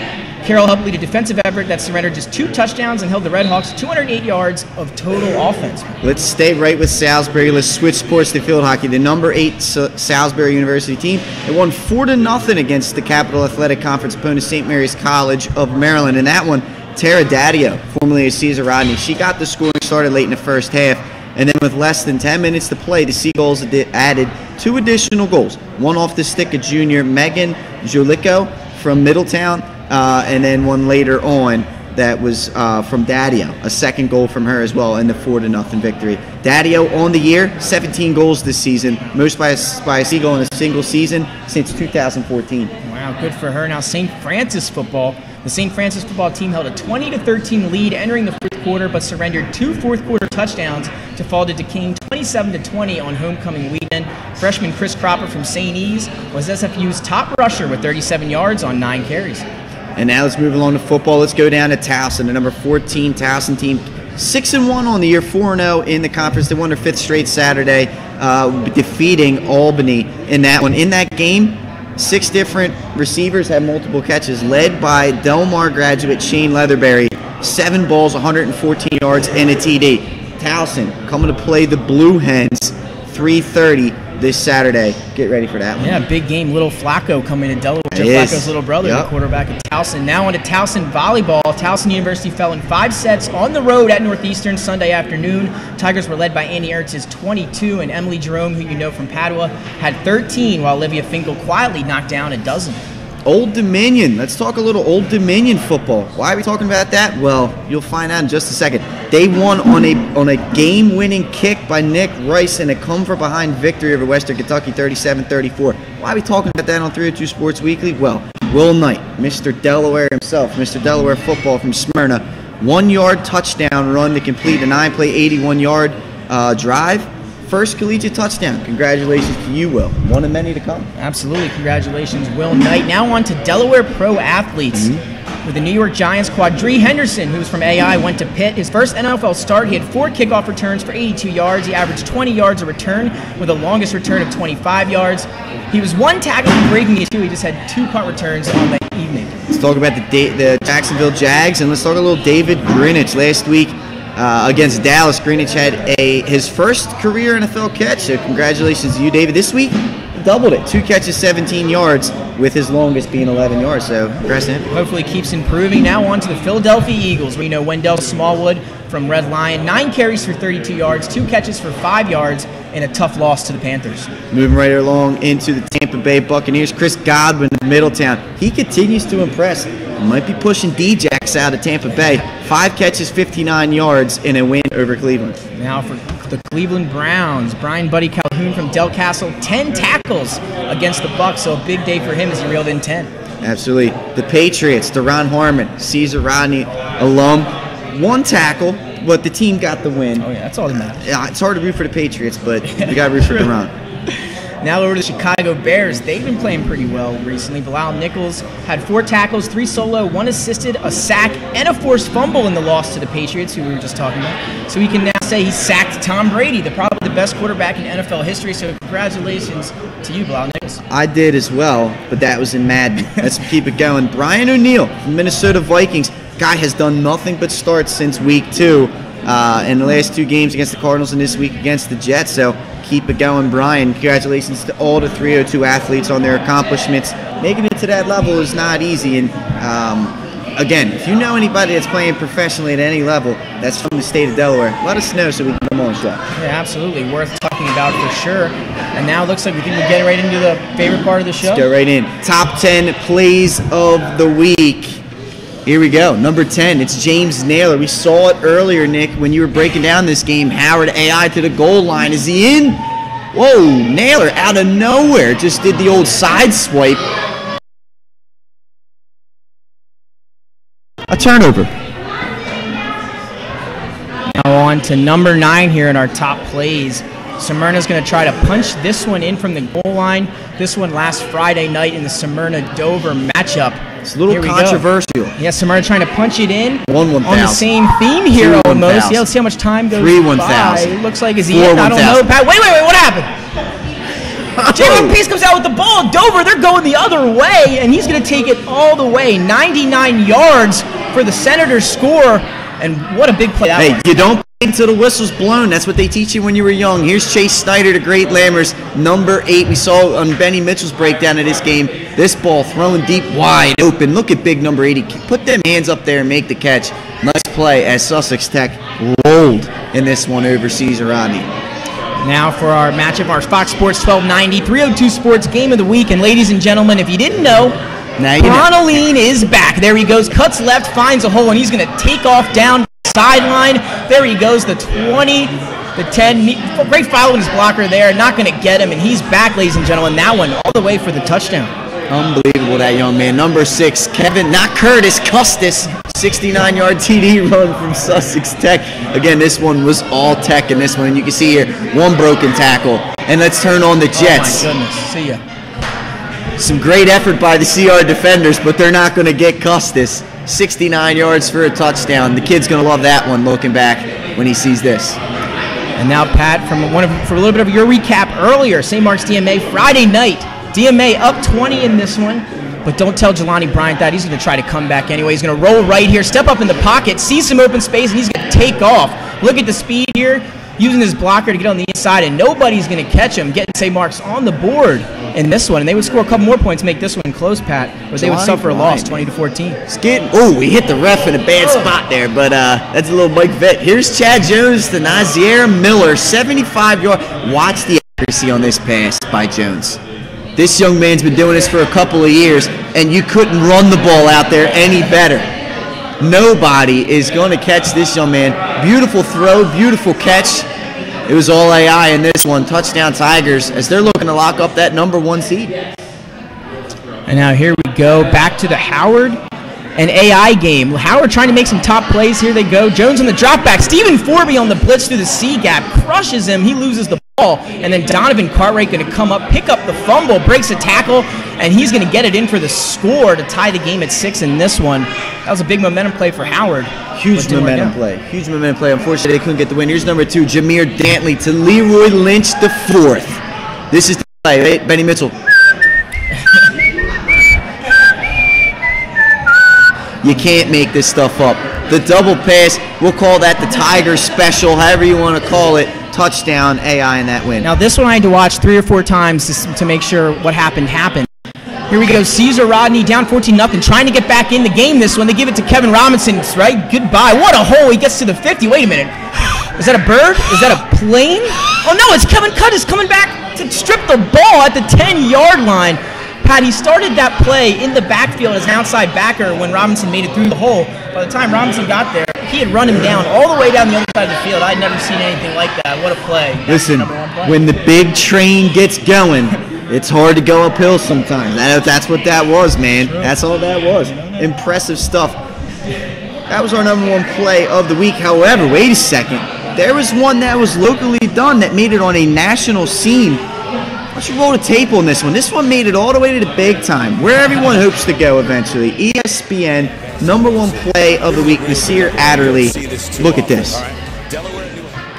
S2: Carroll helped lead a defensive effort that surrendered just 2 touchdowns and held the Red Hawks to 208 yards of total offense.
S1: Let's stay right with Salisbury. Let's switch sports to field hockey. The number 8 Salisbury University team, it won 4-0 against the Capital Athletic Conference opponent, St. Mary's College of Maryland. And that one, Tara Daddio, formerly of Caesar Rodney, she got the scoring started late in the first half. And then with less than 10 minutes to play, the Seagulls added 2 additional goals. One off the stick of junior Megan Jolico from Middletown, and then one later on that was from Daddio, a second goal from her as well in the 4-0 victory. Daddio on the year, 17 goals this season, most by a Seagull in a single season since 2014.
S2: Wow, good for her. Now St. Francis football. The St. Francis football team held a 20-13 lead entering the fourth quarter, but surrendered 2 fourth-quarter touchdowns to fall to Duquesne 27-20 on homecoming weekend. Freshman Chris Cropper from St. E's was SFU's top rusher with 37 yards on 9 carries.
S1: And now let's move along to football. Let's go down to Towson, the number 14 Towson team. 6-1 on the year, 4-0 in the conference. They won their 5th straight Saturday, defeating Albany in that one. In that game, 6 different receivers had multiple catches, led by Del Mar graduate Shane Leatherberry. 7 balls, 114 yards, and a TD. Towson coming to play the Blue Hens, 3:30 this Saturday. Get ready for that one.
S2: Yeah, big game. Little Flacco coming to Delaware. Jeff Flacco's little brother, the quarterback at Towson. Now on to Towson volleyball. Towson University fell in 5 sets on the road at Northeastern Sunday afternoon. Tigers were led by Annie Ertz's 22, and Emily Jerome, who you know from Padua, had 13, while Olivia Finkel quietly knocked down a dozen.
S1: Old Dominion. Let's talk a little Old Dominion football. Why are we talking about that? Well, you'll find out in just a second. They won on a game-winning kick by Nick Rice in a come-from-behind victory over Western Kentucky, 37-34. Why are we talking about that on 302 Sports Weekly? Well, Will Knight, Mr. Delaware himself, Mr. Delaware football from Smyrna, 1-yard touchdown run to complete a 9-play, 81-yard drive. First collegiate touchdown. Congratulations to you, Will. One of many to come.
S2: Absolutely. Congratulations, Will Knight. Now on to Delaware pro athletes. With the New York Giants, Quadri Henderson, who's from AI, went to Pitt. His first NFL start, he had 4 kickoff returns for 82 yards. He averaged 20 yards a return with the longest return of 25 yards. He was 1 tackle from breaking it, too. He just had 2 punt returns on the evening.
S1: Let's talk about the Jacksonville Jags, and let's talk a little David Greenwich. Last week against Dallas, Greenwich had his first career NFL catch, so congratulations to you, David. This week, doubled it. 2 catches, 17 yards, with his longest being 11 yards, so congrats to him.
S2: Hopefully keeps improving. Now on to the Philadelphia Eagles, where you know Wendell Smallwood from Red Lion. 9 carries for 32 yards, 2 catches for 5 yards, and a tough loss to the Panthers.
S1: Moving right along into the Tampa Bay Buccaneers, Chris Godwin of Middletown. He continues to impress. He might be pushing D-Jacks out of Tampa Bay. 5 catches, 59 yards, in a win over Cleveland.
S2: Now for the Cleveland Browns, Brian Buddy Calhoun from Del Castle, 10 tackles against the Bucs, so a big day for him as he reeled in 10.
S1: Absolutely. The Patriots, Deron Harmon, Caesar Rodney alum, 1 tackle, but the team got the win.
S2: Oh, yeah, that's all that matters.
S1: It's hard to root for the Patriots, but we got to root for Deron.
S2: Now over to the Chicago Bears. They've been playing pretty well recently. Bilal Nichols had 4 tackles, 3 solo, 1 assisted, a sack, and a forced fumble in the loss to the Patriots, who we were just talking about. So we can now say he sacked Tom Brady, probably the best quarterback in NFL history. So congratulations to you, Bilal Nichols.
S1: I did as well, but that was in Madden. Let's keep it going. Brian O'Neill from Minnesota Vikings. Guy has done nothing but starts since week 2. In the last 2 games against the Cardinals and this week against the Jets. So keep it going, Brian. Congratulations to all the 302 athletes on their accomplishments. Making it to that level is not easy. And again, if you know anybody that's playing professionally at any level that's from the state of Delaware, let us know so we can come on the show.
S2: Yeah, absolutely. Worth talking about for sure. And now it looks like we can get right into the favorite part of the show.
S1: Let's go right in. Top 10 plays of the week. Here we go. Number 10, it's James Naylor. We saw it earlier, Nick, when you were breaking down this game. Howard AI to the goal line. Is he in? Whoa, Naylor out of nowhere just did the old side swipe. A turnover.
S2: Now on to number 9 here in our top plays. Smyrna's going to try to punch this one in from the goal line. This one last Friday night in the Smyrna-Dover matchup.
S1: It's a little controversial.
S2: Yeah, Smyrna trying to punch it in
S1: 1-1,000.
S2: on the same theme here almost. Yeah, let's see how much time goes
S1: 3-1,000.
S2: by. It looks like, is he in? I don't know. Wait, what happened? Jalen Pace comes out with the ball. Dover, they're going the other way, and he's going to take it all the way. 99 yards for the Senators score, and what a big play that was.
S1: You don't play until the whistle's blown. That's what they teach you when you were young. Here's Chase Snyder, the great Lammers, number 8. We saw on Benny Mitchell's breakdown of this game, this ball thrown deep, wide open. Look at big number 80. Put them hands up there and make the catch. Nice play as Sussex Tech rolled in this one over Caesar Rodney.
S2: Now for our matchup, our Fox Sports 1290 302 Sports Game of the Week. And ladies and gentlemen, if you didn't know, Bronoline is back. There he goes, cuts left, finds a hole, and he's going to take off down the sideline. There he goes, the 20, the 10. Great follow in his blocker there, not going to get him, and he's back, ladies and gentlemen. That one all the way for the touchdown.
S1: Unbelievable, that young man. Number 6, Kevin, not Curtis, Custis. 69-yard TD run from Sussex Tech. Again, this one was all Tech in this one. And you can see here, one broken tackle. And let's turn on the Jets.
S2: Oh, my goodness. See ya.
S1: Some great effort by the CR defenders, but they're not going to get Custis. 69 yards for a touchdown. The kid's going to love that one looking back when he sees this.
S2: And now, Pat, for a little bit of your recap earlier, St. Mark's DMA Friday night. DMA up 20 in this one. But don't tell Jelani Bryant that. He's going to try to come back anyway. He's going to roll right here, step up in the pocket, see some open space, and he's going to take off. Look at the speed here, using his blocker to get on the inside, and nobody's going to catch him, getting St. Mark's on the board in this one. And they would score a couple more points, make this one close, Pat, or they would suffer a loss, 20-14.
S1: Oh, he hit the ref in a bad spot there, but that's a little Mike Vett. Here's Chad Jones to Nazier Miller, 75-yard. Watch the accuracy on this pass by Jones. This young man's been doing this for a couple of years, and you couldn't run the ball out there any better. Nobody is going to catch this young man. Beautiful throw, beautiful catch. It was all AI in this one. Touchdown Tigers as they're looking to lock up that number 1 seed.
S2: And now here we go, back to the Howard and AI game. Howard trying to make some top plays. Here they go. Jones on the drop back. Stephen Forby on the blitz through the C gap. Crushes him. He loses the ball. And then Donovan Cartwright going to come up, pick up the fumble, breaks a tackle, and he's going to get it in for the score to tie the game at 6 in this one. That was a big momentum play for Howard.
S1: Huge momentum play. Huge momentum play. Unfortunately, they couldn't get the win. Here's number 2, Jameer Dantley to Leroy Lynch the 4th. This is the play, right? Benny Mitchell. You can't make this stuff up. The double pass, we'll call that the Tiger special, however you want to call it. Touchdown, AI in that win.
S2: Now this one I had to watch 3 or 4 times to make sure what happened. Here we go, Caesar Rodney down 14-0, trying to get back in the game this one. They give it to Kevin Robinson, right? Goodbye. What a hole. He gets to the 50. Wait a minute. Is that a bird? Is that a plane? Oh no, it's Kevin Cuttis coming back to strip the ball at the 10-yard line. Pat, he started that play in the backfield as an outside backer when Robinson made it through the hole. By the time Robinson got there, he had run him down all the way down the other side of the field. I'd never seen anything like that. What a play.
S1: Listen, when the big train gets going, it's hard to go uphill sometimes. That's what that was, man. That's all that was. Impressive stuff. That was our number 1 play of the week. However, wait a second. There was one that was locally done that made it on a national scene. Why don't you roll the tape on this one? This one made it all the way to the big time, where everyone hopes to go eventually. ESPN, number 1 play of the week, Nasir Adderley. Look at this.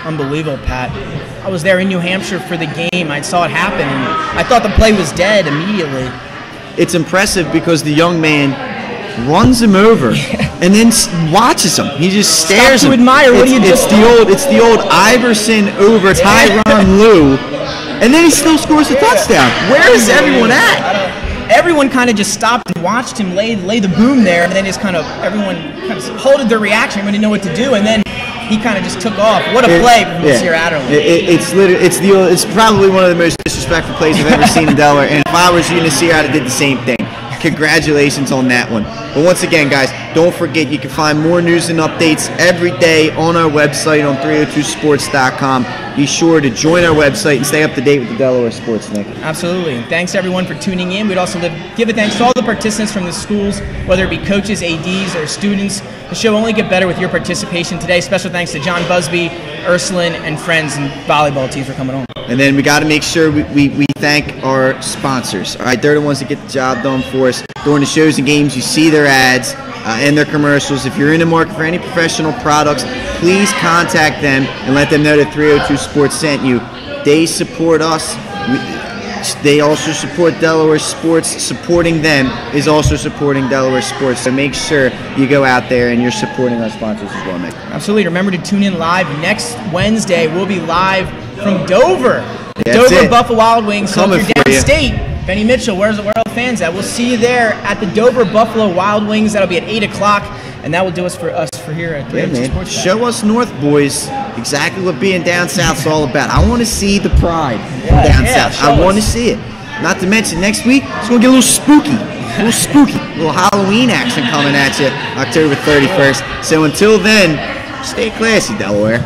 S2: Unbelievable, Pat. I was there in New Hampshire for the game. I saw it happen, and I thought the play was dead immediately.
S1: It's impressive because the young man runs him over and then watches him. He just stares
S2: to admire. What do you do?
S1: It's the old Iverson over Tyronn Lue. And then he still scores a touchdown. Where is everyone at?
S2: Everyone kind of just stopped and watched him lay the boom there, and then just everyone kind of halted their reaction. Everyone didn't know what to do, and then he kind of just took off. What a play from Nasir Adderley.
S1: It's probably one of the most disrespectful plays I've ever seen in Delaware. And if I was you, Nasir, I'd have did the same thing. Congratulations on that one. But once again, guys, don't forget you can find more news and updates every day on our website on 302sports.com. Be sure to join our website and stay up to date with the Delaware sports, Nick.
S2: Absolutely. And thanks, everyone, for tuning in. We'd also give a thanks to all the participants from the schools, whether it be coaches, ADs, or students. The show will only get better with your participation today. Special thanks to Jon BUZBY, Ursuline, and Friends and volleyball teams for coming on.
S1: And then we got to make sure we thank our sponsors. All right, they're the ones that get the job done for us. During the shows and games, you see their ads and their commercials. If you're in the market for any professional products, please contact them and let them know that 302 Sports sent you. They support us. They also support Delaware sports. Supporting them is also supporting Delaware sports. So make sure you go out there and you're supporting our sponsors as well, Nick.
S2: Absolutely. Remember to tune in live next Wednesday. We'll be live from Dover.
S1: That's
S2: Dover
S1: it.
S2: Buffalo Wild Wings. So
S1: Coming
S2: if you're
S1: for you.
S2: downstate, Benny Mitchell, where are the fans at? We'll see you there at the Dover Buffalo Wild Wings. That'll be at 8 o'clock. And that will do us for here at
S1: Yeah, man.
S2: Sports.
S1: Show us North boys exactly what being down south's all about. I want to see the pride from down south. I want to see it. Not to mention next week it's going to get a little spooky. A little Halloween action coming at you October 31st. So until then, stay classy, Delaware.